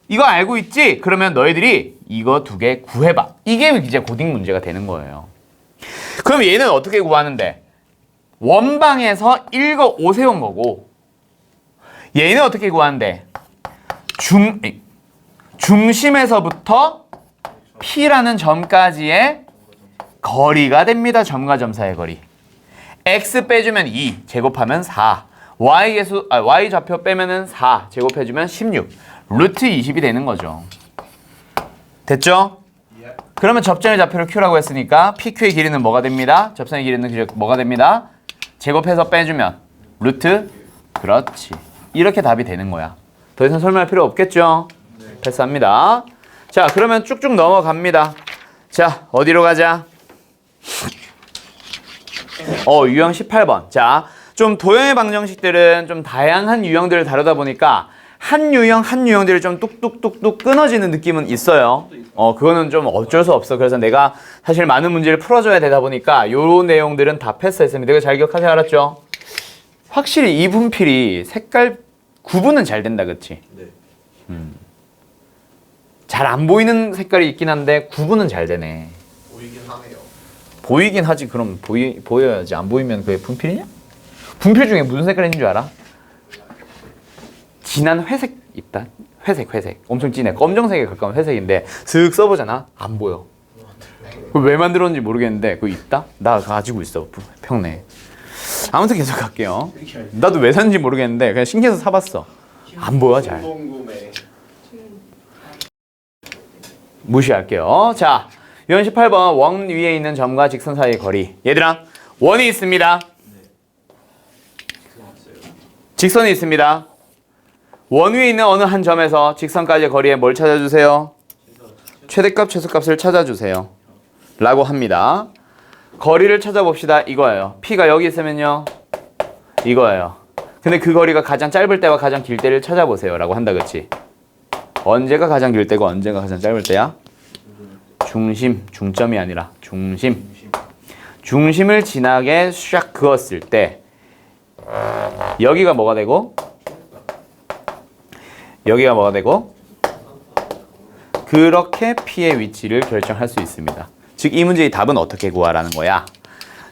이거 알고 있지? 그러면 너희들이 이거 두 개 구해봐. 이게 이제 고딩 문제가 되는 거예요. 그럼 얘는 어떻게 구하는데? 원방에서 1거 5 세운 거고 얘는 어떻게 구하는데? 중심에서부터 P라는 점까지의 거리가 됩니다. 점과 점 사이의 거리. X 빼주면 2, 제곱하면 4. Y 좌표 빼면은 4, 제곱해주면 16. 루트 20이 되는 거죠. 됐죠? 그러면 접선의 좌표를 Q라고 했으니까 PQ의 길이는 뭐가 됩니다? 접선의 길이는 뭐가 됩니다? 제곱해서 빼주면 루트. 그렇지. 이렇게 답이 되는 거야. 더 이상 설명할 필요 없겠죠? 패스합니다. 자, 그러면 쭉쭉 넘어갑니다. 자, 어디로 가자? 유형 18번. 자, 좀 도형의 방정식들은 좀 다양한 유형들을 다루다 보니까 한 유형들이 좀 뚝뚝뚝뚝 끊어지는 느낌은 있어요. 그거는 좀 어쩔 수 없어. 그래서 내가 사실 많은 문제를 풀어줘야 되다 보니까 요 내용들은 다 패스했습니다. 이거 잘 기억하세요. 알았죠? 확실히 이 분필이 색깔 구분은 잘 된다. 그치? 네. 잘 안 보이는 색깔이 있긴 한데 구분은 잘 되네. 보이긴 하네요. 보이긴 하지. 그럼 보여야지. 안 보이면 그게 분필이냐? 분필 중에 무슨 색깔이 있는 줄 알아? 진한 회색 있다. 회색. 엄청 진해. 검정색에 가까운 회색인데 슥 써보잖아. 안 보여. 그걸 왜 만들었는지 모르겠는데 그거 있다? 나 가지고 있어. 평내. 아무튼 계속 갈게요. 나도 왜 샀는지 모르겠는데 그냥 신기해서 사봤어. 안 보여 잘. 궁금해. 무시할게요. 자, 유형 18번 원 위에 있는 점과 직선 사이의 거리. 얘들아, 원이 있습니다. 직선이 있습니다. 원 위에 있는 어느 한 점에서 직선까지의 거리에 뭘 찾아주세요? 최대값, 최소값을 찾아주세요. 라고 합니다. 거리를 찾아봅시다. 이거예요. P가 여기 있으면요. 이거예요. 근데 그 거리가 가장 짧을 때와 가장 길 때를 찾아보세요. 라고 한다. 그치? 언제가 가장 길 때고 언제가 가장 짧을 때야? 중점이 아니라 중심을 진하게 샥 그었을 때 여기가 뭐가 되고 여기가 뭐가 되고 그렇게 P의 위치를 결정할 수 있습니다. 즉 이 문제의 답은 어떻게 구하라는 거야?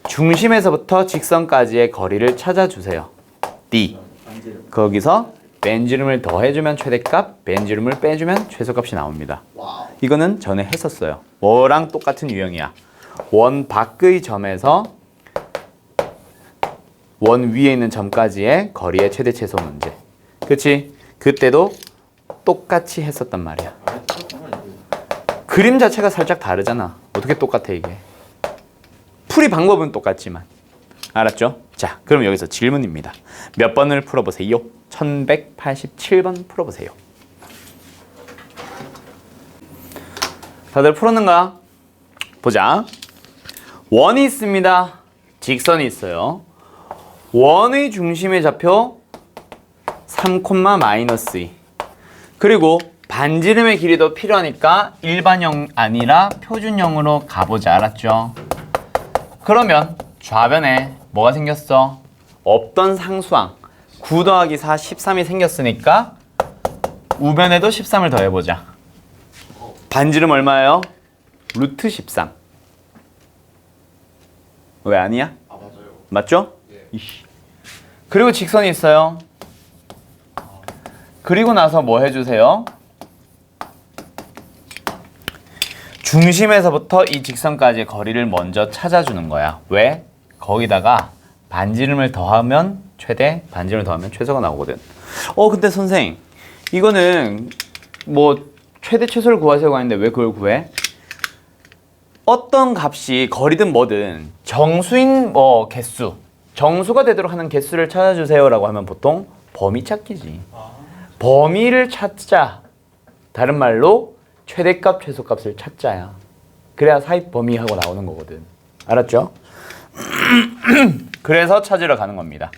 중심에서부터 직선까지의 거리를 찾아주세요. D. 거기서 벤지름을 더해주면 최대값, 벤지름을 빼주면 최소값이 나옵니다. 와우. 이거는 전에 했었어요. 뭐랑 똑같은 유형이야. 원 밖의 점에서 원 위에 있는 점까지의 거리의 최대 최소 문제. 그치? 그때도 똑같이 했었단 말이야. 그림 자체가 살짝 다르잖아. 어떻게 똑같아 이게? 풀이 방법은 똑같지만. 알았죠? 자, 그럼 여기서 질문입니다. 몇 번을 풀어보세요? 1187번 풀어보세요. 다들 풀었는가? 보자. 원이 있습니다. 직선이 있어요. 원의 중심의 좌표 3,-2. 그리고 반지름의 길이도 필요하니까 일반형 아니라 표준형으로 가보자. 알았죠? 그러면 좌변에 뭐가 생겼어? 없던 상수항 9 더하기 4, 13이 생겼으니까 우변에도 13을 더해보자. 반지름 얼마예요? 루트 13. 왜 아니야? 아 맞아요. 맞죠? 예. 이씨. 그리고 직선이 있어요. 그리고 나서 뭐 해주세요? 중심에서부터 이 직선까지의 거리를 먼저 찾아주는 거야. 왜? 거기다가 반지름을 더하면 최대, 반지름을 더하면 최소가 나오거든. 근데 선생, 이거는 뭐 최대 최소를 구하세요가 있는데 왜 그걸 구해? 어떤 값이 거리든 뭐든 정수인 개수, 정수가 되도록 하는 개수를 찾아주세요라고 하면 보통 범위 찾기지. 범위를 찾자. 다른 말로 최대값, 최소값을 찾자야. 그래야 사입 범위하고 나오는 거거든. 알았죠? 그래서 찾으러 가는 겁니다.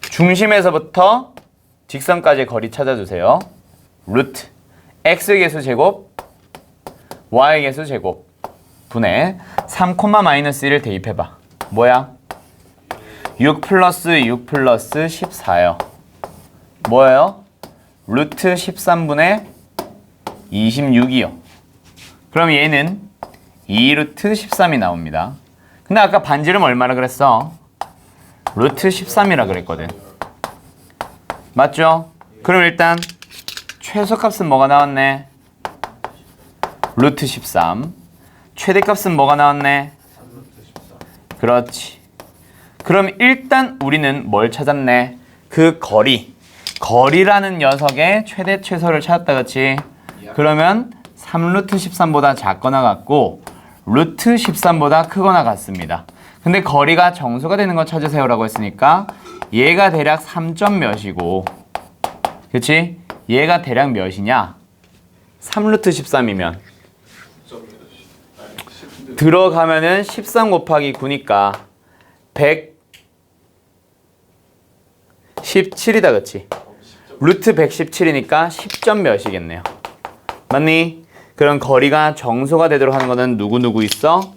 중심에서부터 직선까지의 거리 찾아주세요. 루트 x개수 제곱 y개수 제곱 분의 3,-1을 대입해봐. 뭐야? 6 플러스 6 플러스 14요. 뭐예요? 루트 13분의 26이요. 그럼 얘는 2루트 13이 나옵니다. 근데 아까 반지름 얼마라 그랬어? 루트 13이라 그랬거든. 맞죠? 그럼 일단 최소값은 뭐가 나왔네? 루트 13. 최대값은 뭐가 나왔네? 그렇지. 그럼 일단 우리는 뭘 찾았네? 그 거리라는 녀석의 최대 최소를 찾았다. 그치? 그러면 3루트 13보다 작거나 같고 루트 13보다 크거나 같습니다. 근데 거리가 정수가 되는 거 찾으세요 라고 했으니까 얘가 대략 3점 몇이고, 그치? 얘가 대략 몇이냐? 3루트 13이면 들어가면은 13 곱하기 9니까 117이다. 그치? 루트 117이니까 10점 몇이겠네요. 맞니? 그럼 거리가 정수가 되도록 하는 거는 누구 있어?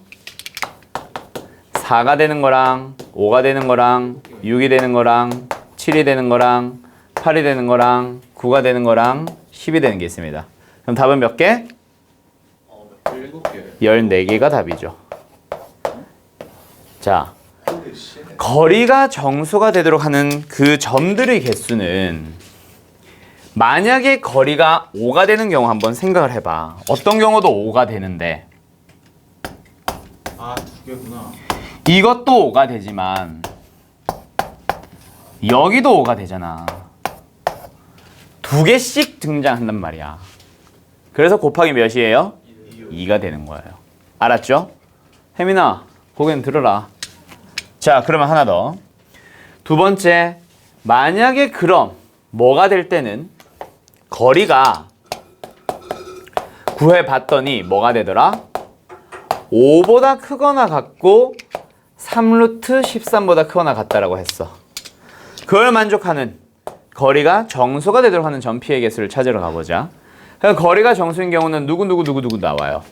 4가 되는 거랑 5가 되는 거랑 6이 되는 거랑 7이 되는 거랑 8이 되는 거랑 9가 되는 거랑 10이 되는 게 있습니다. 그럼 답은 몇 개? 7개. 14개가 답이죠. 자, 거리가 정수가 되도록 하는 그 점들의 개수는 만약에 거리가 5가 되는 경우 한번 생각을 해봐. 어떤 경우도 5가 되는데 아, 2개구나. 이것도 5가 되지만 여기도 5가 되잖아. 2개씩 등장한단 말이야. 그래서 곱하기 몇이에요? 2가 되는 거예요. 알았죠? 혜민아, 고개는 들어라. 자, 그러면 하나 더. 두 번째, 만약에 그럼 뭐가 될 때는 거리가 구해봤더니 뭐가 되더라? 5보다 크거나 같고 3루트 13보다 크거나 같다라고 했어. 그걸 만족하는 거리가 정수가 되도록 하는 점피의 개수를 찾으러 가보자. 그럼 거리가 정수인 경우는 누구 나와요?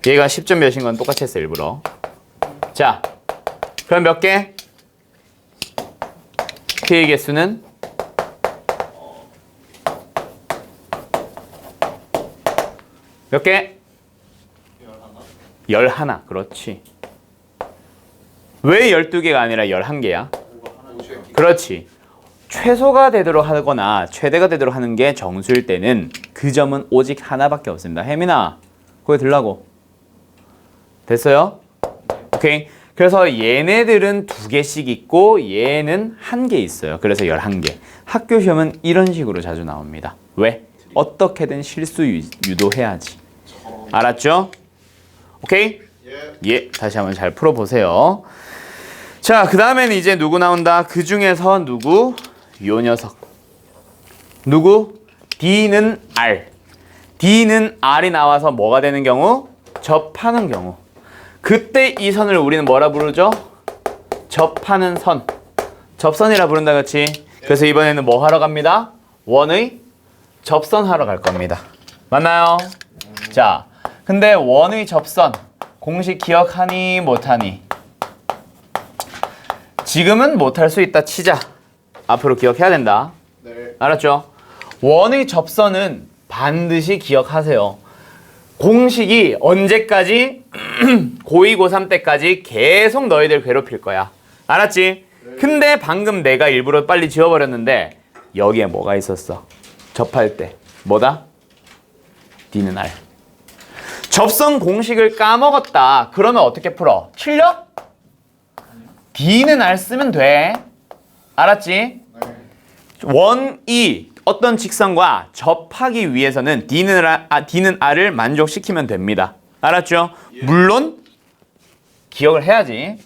얘가 10점 몇인 건 똑같이 했어 일부러. 자, 그럼 몇 개? K의 개수는 몇 개? 11. 그렇지. 왜 12개가 아니라 11개야? 그렇지. 최소가 되도록 하거나 최대가 되도록 하는 게 정수일 때는 그 점은 오직 하나밖에 없습니다. 혜민아, 거기 들라고. 됐어요? 오케이. 그래서 얘네들은 2개씩 있고 얘는 1개 있어요. 그래서 11개. 학교 시험은 이런 식으로 자주 나옵니다. 왜? 어떻게든 실수 유도해야지. 알았죠? 오케이? 예. 다시 한번 잘 풀어보세요. 자, 그 다음에는 이제 누구 나온다? 그 중에서 누구? 요 녀석. 누구? D는 R. D는 R이 나와서 뭐가 되는 경우? 접하는 경우. 그때 이 선을 우리는 뭐라 부르죠? 접하는 선. 접선이라 부른다, 그치? 그래서 이번에는 뭐 하러 갑니다? 원의 접선하러 갈 겁니다. 맞나요? 자, 근데 원의 접선 공식 기억하니 못하니? 지금은 못할 수 있다 치자. 앞으로 기억해야 된다. 네. 알았죠? 원의 접선은 반드시 기억하세요. 공식이 언제까지? 고2, 고3 때까지 계속 너희들 괴롭힐 거야. 알았지? 근데 방금 내가 일부러 빨리 지워버렸는데 여기에 뭐가 있었어? 접할 때. 뭐다? D는 R. 접선 공식을 까먹었다. 그러면 어떻게 풀어? 틀려? D는 R 쓰면 돼. 알았지? 원이 어떤 직선과 접하기 위해서는 D는 R을 만족시키면 됩니다. 알았죠? 물론 기억을 해야지.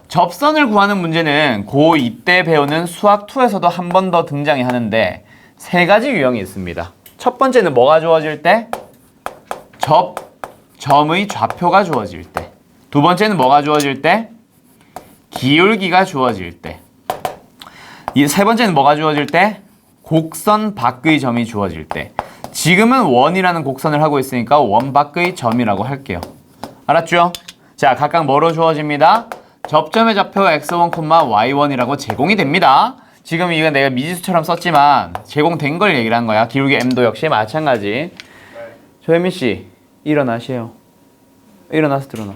접선을 구하는 문제는 고2 때 배우는 수학 2에서도 한 번 더 등장이 하는데 3가지 유형이 있습니다. 첫 번째는 뭐가 주어질 때? 점의 좌표가 주어질 때. 두 번째는 뭐가 주어질 때? 기울기가 주어질 때. 이 세 번째는 뭐가 주어질 때? 곡선 밖의 점이 주어질 때. 지금은 원이라는 곡선을 하고 있으니까 원 밖의 점이라고 할게요. 알았죠? 자, 각각 뭐로 주어집니다? 접점의 좌표 x1, y1이라고 제공이 됩니다. 지금 이거 내가 미지수처럼 썼지만 제공된 걸 얘기를 한 거야. 기울기 m도 역시 마찬가지. 조혜민 씨, 일어나세요. 일어나서 들어놔.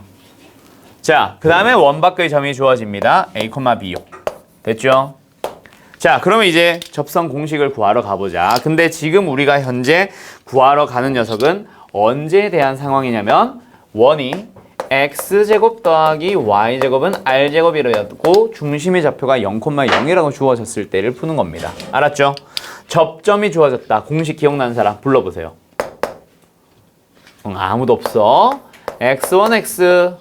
자, 그 다음에 원 밖의 점이 주어집니다. a, b요. 됐죠? 자, 그러면 이제 접선 공식을 구하러 가보자. 근데 지금 우리가 현재 구하러 가는 녀석은 언제에 대한 상황이냐면 원이 x제곱 더하기 y제곱은 r제곱이라고 중심의 좌표가 0,0이라고 주어졌을 때를 푸는 겁니다. 알았죠? 접점이 주어졌다. 공식 기억나는 사람 불러보세요. 아무도 없어. x1x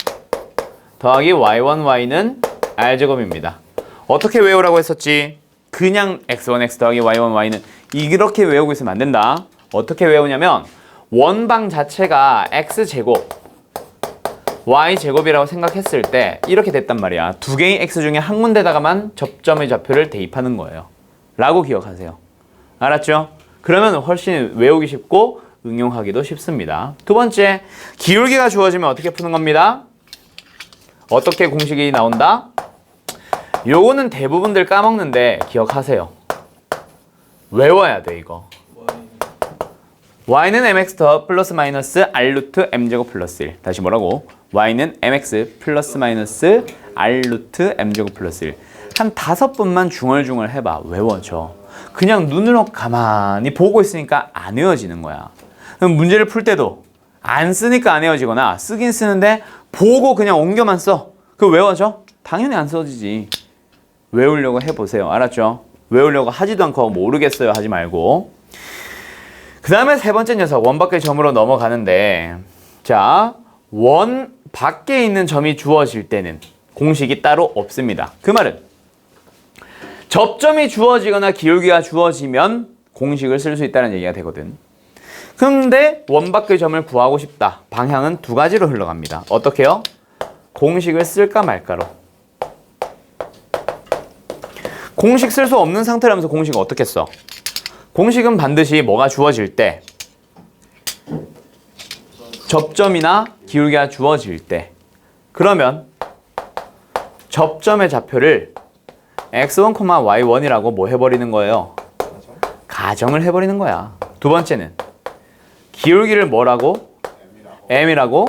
더하기 y1y는 r제곱입니다. 어떻게 외우라고 했었지? 그냥 x1x 더하기 y1y는 이렇게 외우고 있으면 안 된다. 어떻게 외우냐면 원방 자체가 x제곱 y제곱이라고 생각했을 때 이렇게 됐단 말이야. 두 개의 x 중에 한 군데다가만 접점의 좌표를 대입하는 거예요. 라고 기억하세요. 알았죠? 그러면 훨씬 외우기 쉽고 응용하기도 쉽습니다. 두 번째, 기울기가 주어지면 어떻게 푸는 겁니다? 어떻게 공식이 나온다? 요거는 대부분들 까먹는데 기억하세요. 외워야 돼 이거. y는 mx 더 플러스 마이너스 r 루트 m제곱 플러스 1. 다시 뭐라고? y는 mx 플러스 마이너스 r 루트 m제곱 플러스 1. 한 5번만 중얼중얼 해봐. 외워져. 그냥 눈으로 가만히 보고 있으니까 안 외워지는 거야. 그럼 문제를 풀 때도 안 쓰니까 안 외워지거나 쓰긴 쓰는데 보고 그냥 옮겨만 써. 그거 외워져? 당연히 안 써지지. 외우려고 해보세요. 알았죠? 외우려고 하지도 않고 모르겠어요 하지 말고. 그 다음에 세 번째 녀석, 원 밖의 점으로 넘어가는데, 자, 원 밖에 있는 점이 주어질 때는 공식이 따로 없습니다. 그 말은 접점이 주어지거나 기울기가 주어지면 공식을 쓸 수 있다는 얘기가 되거든. 근데 원 밖의 점을 구하고 싶다. 방향은 두 가지로 흘러갑니다. 어떻게요? 공식을 쓸까 말까로. 공식 쓸 수 없는 상태라면서 공식은 어떻게 써? 공식은 반드시 뭐가 주어질 때, 접점이나 기울기가 주어질 때, 그러면 접점의 좌표를 x1, y1이라고 뭐 해버리는 거예요? 가정을 해버리는 거야. 두 번째는 기울기를 뭐라고? m이라고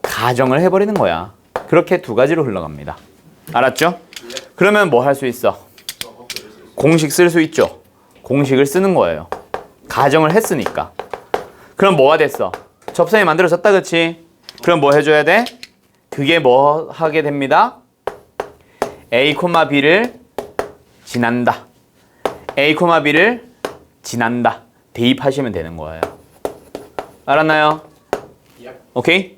가정을 해버리는 거야. 그렇게 두 가지로 흘러갑니다. 알았죠? 그러면 뭐 할 수 있어? 공식 쓸 수 있죠? 공식을 쓰는 거예요. 가정을 했으니까. 그럼 뭐가 됐어? 접선이 만들어졌다, 그치? 그럼 뭐 해줘야 돼? 그게 뭐 하게 됩니다? a, b를 지난다. a, b를 지난다. 대입하시면 되는 거예요. 알았나요? 오케이?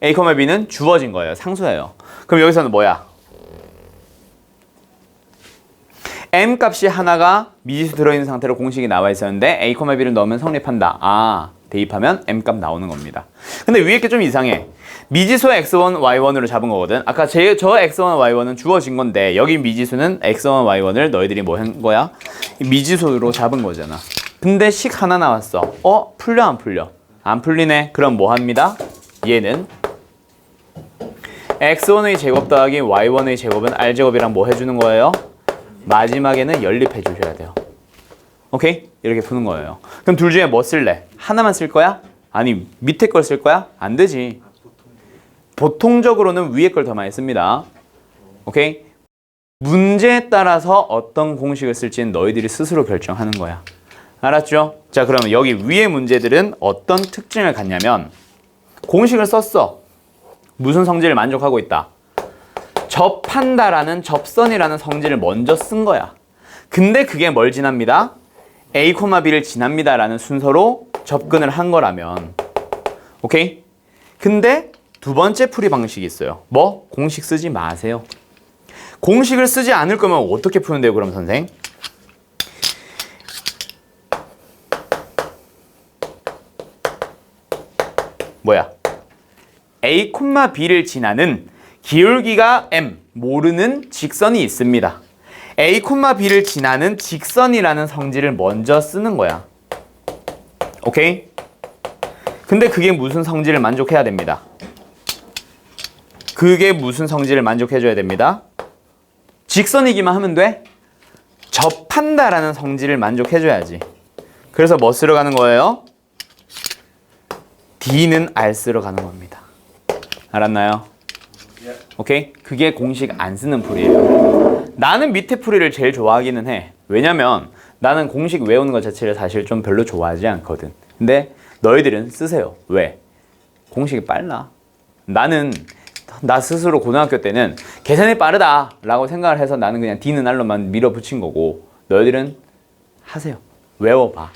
a, b는 주어진 거예요. 상수예요. 그럼 여기서는 뭐야? m 값이 하나가 미지수 들어있는 상태로 공식이 나와 있었는데 a, b를 넣으면 성립한다. 아, 대입하면 m 값 나오는 겁니다. 근데 위에 게 좀 이상해. 미지수 x1, y1으로 잡은 거거든. 아까 저 x1, y1은 주어진 건데 여기 미지수는 x1, y1을 너희들이 뭐 한 거야? 미지수로 잡은 거잖아. 근데 식 하나 나왔어. 풀려 안 풀려? 안 풀리네. 그럼 뭐 합니다? 얘는 x1의 제곱 더하기 y1의 제곱은 r제곱이랑 뭐 해주는 거예요? 마지막에는 연립해 주셔야 돼요. 오케이? 이렇게 푸는 거예요. 그럼 둘 중에 뭐 쓸래? 하나만 쓸 거야? 아니 밑에 걸 쓸 거야? 안 되지. 보통적으로는 위에 걸 더 많이 씁니다. 오케이? 문제에 따라서 어떤 공식을 쓸지는 너희들이 스스로 결정하는 거야. 알았죠? 자, 그러면 여기 위에 문제들은 어떤 특징을 갖냐면 공식을 썼어. 무슨 성질을 만족하고 있다? 접한다라는 접선이라는 성질을 먼저 쓴 거야. 근데 그게 뭘 지납니다? a, b를 지납니다라는 순서로 접근을 한 거라면 오케이? 근데 두 번째 풀이 방식이 있어요. 뭐? 공식 쓰지 마세요. 공식을 쓰지 않을 거면 어떻게 푸는데요, 그럼 선생? 뭐야? a, b를 지나는 기울기가 m, 모르는 직선이 있습니다. a, b를 지나는 직선이라는 성질을 먼저 쓰는 거야. 오케이? 근데 그게 무슨 성질을 만족해야 됩니다? 그게 무슨 성질을 만족해줘야 됩니다? 직선이기만 하면 돼? 접한다라는 성질을 만족해줘야지. 그래서 뭐 쓰러 가는 거예요? D는 R 쓰러 가는 겁니다. 알았나요? 오케이? 그게 공식 안 쓰는 풀이에요. 나는 밑에 풀이를 제일 좋아하기는 해. 왜냐면 나는 공식 외우는 것 자체를 사실 좀 별로 좋아하지 않거든. 근데 너희들은 쓰세요. 왜? 공식이 빨라. 나는 나 스스로 고등학교 때는 계산이 빠르다 라고 생각을 해서 나는 그냥 D는 R로만 밀어붙인 거고 너희들은 하세요. 외워봐.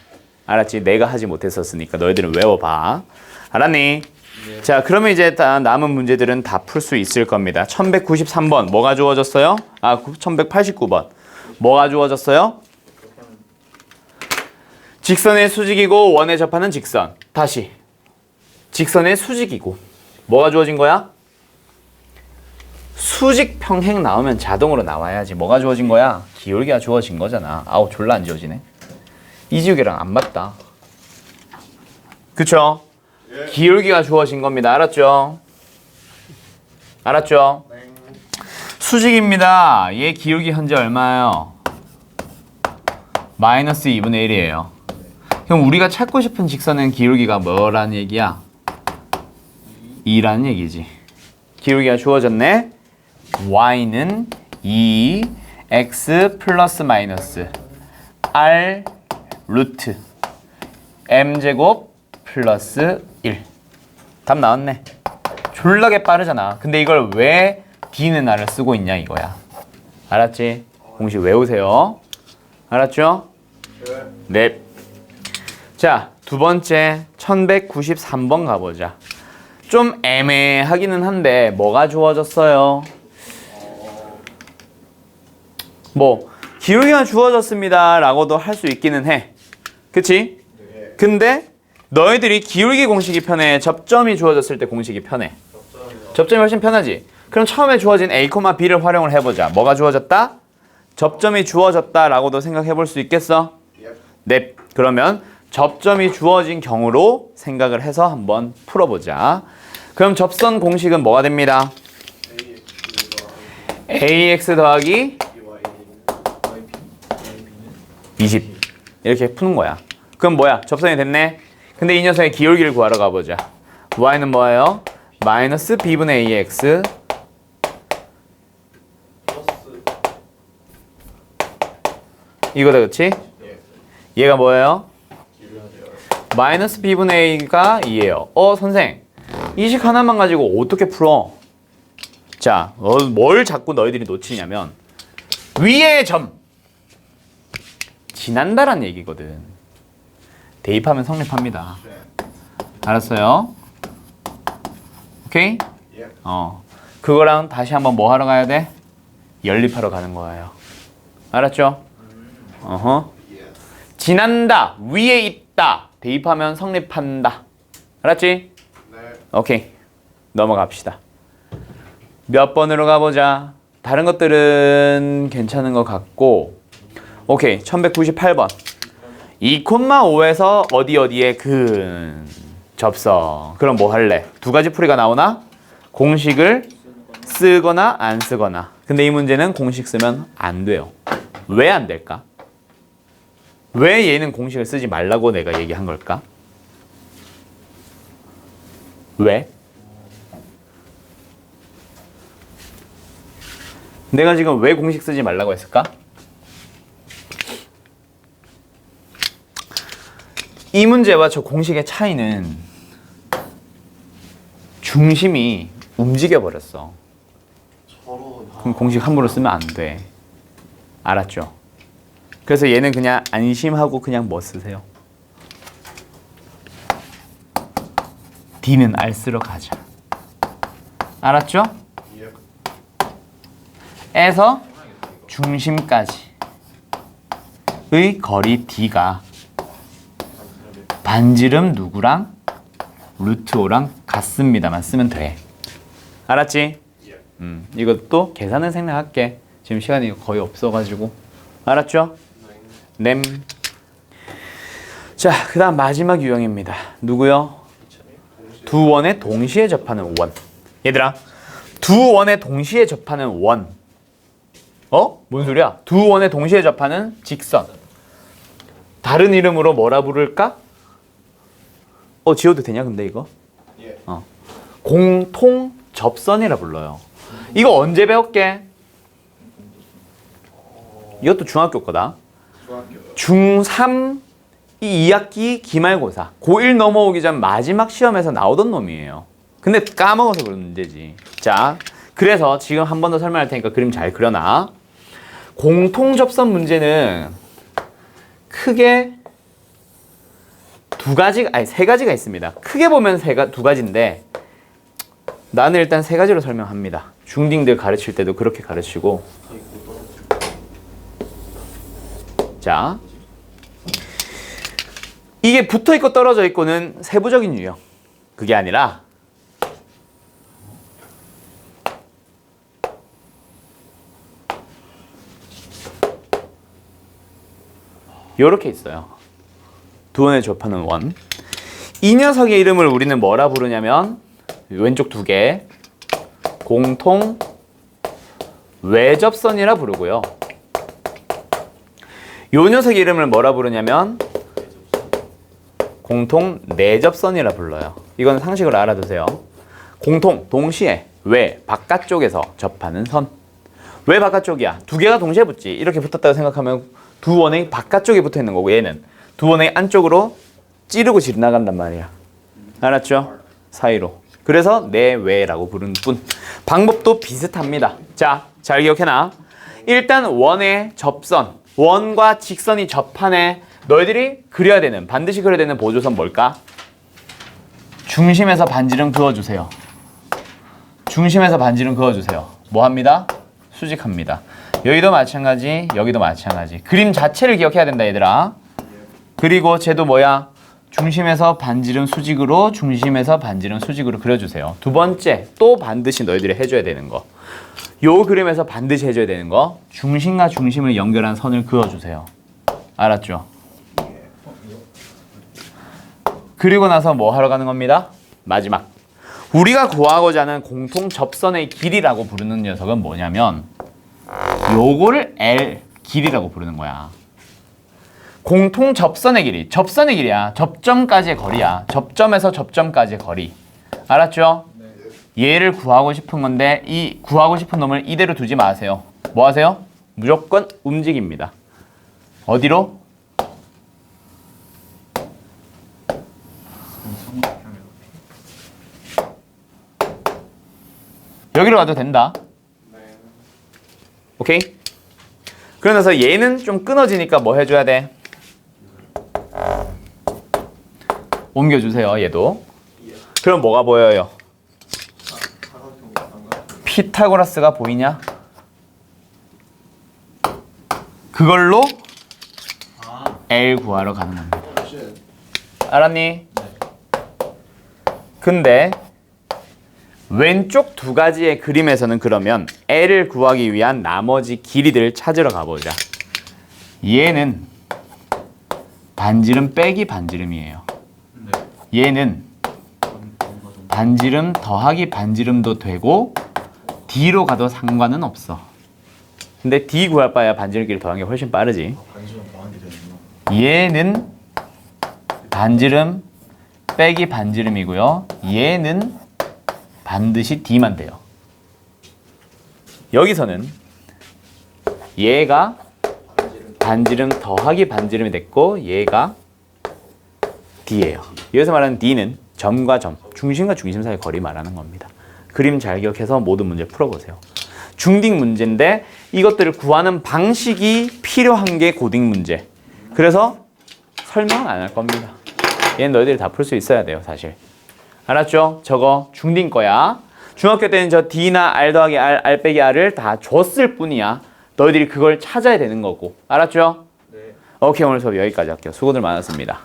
알았지? 내가 하지 못했었으니까 너희들은 외워봐. 알았니? 네. 자, 그러면 이제 다 남은 문제들은 다 풀 수 있을 겁니다. 1193번 뭐가 주어졌어요? 1189번 뭐가 주어졌어요? 직선의 수직이고 원에 접하는 직선. 다시 직선의 수직이고 뭐가 주어진 거야? 수직 평행 나오면 자동으로 나와야지. 뭐가 주어진 거야? 기울기가 주어진 거잖아. 아우 졸라 안 지워지네. 이 지우개랑 안 맞다. 그쵸? 기울기가 주어진 겁니다. 알았죠? 알았죠? 수직입니다. 얘 기울기 현재 얼마예요? 마이너스 2분의 1이에요. 그럼 우리가 찾고 싶은 직선은 기울기가 뭐라는 얘기야? 2라는 얘기지. 기울기가 주어졌네. y는 2x 플러스 마이너스 r 루트 m제곱 플러스 1. 답 나왔네. 졸라게 빠르잖아. 근데 이걸 왜 d는 r을 쓰고 있냐 이거야. 알았지? 공식 외우세요. 알았죠? 네. 자, 두 번째 1193번 가보자. 좀 애매하기는 한데 뭐가 주어졌어요? 뭐 기울기가 주어졌습니다 라고도 할 수 있기는 해. 그치? 근데 너희들이 기울기 공식이 편해? 접점이 주어졌을 때 공식이 편해? 접점이 훨씬 편하지? 그럼 처음에 주어진 a, b를 활용을 해보자. 뭐가 주어졌다? 접점이 주어졌다 라고도 생각해 볼 수 있겠어? 네. 그러면 접점이 주어진 경우로 생각을 해서 한번 풀어보자. 그럼 접선 공식은 뭐가 됩니다? ax 더하기 20 이렇게 푸는 거야. 그럼 뭐야? 접선이 됐네. 근데 이 녀석의 기울기를 구하러 가보자. y는 뭐예요? 마이너스 b분의 ax 이거다. 그치? 얘가 뭐예요? 마이너스 b분의 a가 2예요. 선생 이 식 하나만 가지고 어떻게 풀어? 자, 뭘 자꾸 너희들이 놓치냐면 위의 점 지난다란 얘기거든. 대입하면 성립합니다. 알았어요? 오케이? 그거랑 다시 한번 뭐 하러 가야 돼? 연립하러 가는 거예요. 알았죠? 지난다, 위에 있다. 대입하면 성립한다. 알았지? 네. 오케이. 넘어갑시다. 몇 번으로 가보자. 다른 것들은 괜찮은 것 같고. 오케이. 1198번. 2,5에서 어디에 근 접선. 그럼 뭐 할래? 두 가지 풀이가 나오나? 공식을 쓰거나 안 쓰거나. 근데 이 문제는 공식 쓰면 안 돼요. 왜 안 될까? 왜 얘는 공식을 쓰지 말라고 내가 얘기한 걸까? 왜? 내가 지금 왜 공식 쓰지 말라고 했을까? 이 문제와 저 공식의 차이는 중심이 움직여 버렸어. 그럼 공식 함부로 쓰면 안 돼. 알았죠? 그래서 얘는 그냥 안심하고 그냥 뭐 쓰세요? D는 R 쓰러 가자. 알았죠? 에서 중심까지의 거리 D가 반지름 누구랑? 루트 5랑 같습니다만 쓰면 돼. 알았지? 이것도 계산은 생략할게. 지금 시간이 거의 없어가지고. 알았죠? 램. 자, 그 다음 마지막 유형입니다. 누구요? 두 원에 동시에 접하는 원. 얘들아, 두 원에 동시에 접하는 원. 뭔 소리야? 두 원에 동시에 접하는 직선. 다른 이름으로 뭐라 부를까? 지워도 되냐 근데 이거? 예. 공통 접선이라 불러요. 이거 언제 배웠게? 이것도 중학교 거다. 중3 이 2학기 기말고사 고1 넘어오기 전 마지막 시험에서 나오던 놈이에요. 근데 까먹어서 그런 문제지. 자, 그래서 지금 한 번 더 설명할 테니까 그림 잘 그려놔. 공통 접선 문제는 크게 세 가지가 있습니다. 크게 보면 두 가지인데 나는 일단 세 가지로 설명합니다. 중딩들 가르칠 때도 그렇게 가르치고. 자, 이게 붙어있고 떨어져 있고는 세부적인 유형. 그게 아니라 요렇게 있어요. 두 원에 접하는 원. 이 녀석의 이름을 우리는 뭐라 부르냐면 왼쪽 두 개 공통 외접선이라 부르고요. 요 녀석의 이름을 뭐라 부르냐면 공통 내접선이라 불러요. 이건 상식으로 알아두세요. 공통, 동시에, 외, 바깥쪽에서 접하는 선. 왜 바깥쪽이야? 두 개가 동시에 붙지. 이렇게 붙었다고 생각하면 두 원의 바깥쪽에 붙어 있는 거고 얘는 두 원의 안쪽으로 찌르고 지나간단 말이야. 알았죠? 사이로. 그래서 내외라고 부르는 뿐. 방법도 비슷합니다. 자, 잘 기억해놔. 일단 원의 접선, 원과 직선이 접하네. 너희들이 그려야 되는, 반드시 그려야 되는 보조선 뭘까? 중심에서 반지름 그어주세요. 중심에서 반지름 그어주세요. 뭐 합니다? 수직합니다. 여기도 마찬가지, 여기도 마찬가지. 그림 자체를 기억해야 된다, 얘들아. 그리고 쟤도 뭐야? 중심에서 반지름 수직으로, 중심에서 반지름 수직으로 그려주세요. 두 번째, 또 반드시 너희들이 해줘야 되는 거. 요 그림에서 반드시 해줘야 되는 거. 중심과 중심을 연결한 선을 그어주세요. 알았죠? 그리고 나서 뭐 하러 가는 겁니다? 마지막. 우리가 구하고자 하는 공통 접선의 길이라고 부르는 녀석은 뭐냐면 요거를 L 길이라고 부르는 거야. 공통 접선의 길이. 접선의 길이야. 접점까지의 거리야. 접점에서 접점까지의 거리. 알았죠? 얘를 구하고 싶은 건데 이 구하고 싶은 놈을 이대로 두지 마세요. 뭐 하세요? 무조건 움직입니다. 어디로? 여기로 가도 된다. 오케이? 그러면서 얘는 좀 끊어지니까 뭐 해줘야 돼? 옮겨주세요, 얘도. 그럼 뭐가 보여요? 피타고라스가 보이냐? 그걸로 L 구하러 가는 겁니다. 알았니? 근데 왼쪽 두 가지의 그림에서는 그러면 L을 구하기 위한 나머지 길이들을 찾으러 가보자. 얘는 반지름 빼기 반지름이에요. 얘는 반지름 더하기 반지름도 되고 D로 가도 상관은 없어. 근데 D 구할 바에야 반지름끼리 더하는 게 훨씬 빠르지. 반지름 더한 게 되는구나. 얘는 반지름 빼기 반지름이고요. 얘는 반드시 D만 돼요. 여기서는 얘가 반지름 더하기 반지름이 됐고 얘가 D예요. 여기서 말하는 D는 점과 점, 중심과 중심 사이의 거리 말하는 겁니다. 그림 잘 기억해서 모든 문제 풀어보세요. 중딩 문제인데 이것들을 구하는 방식이 필요한 게 고딩 문제. 그래서 설명은 안 할 겁니다. 얘는 너희들이 다 풀 수 있어야 돼요, 사실. 알았죠? 저거 중딩 거야. 중학교 때는 저 D나 R 더하기 R, R 빼기 R을 다 줬을 뿐이야. 너희들이 그걸 찾아야 되는 거고. 알았죠? 네. 오케이, 오늘 수업 여기까지 할게요. 수고들 많았습니다.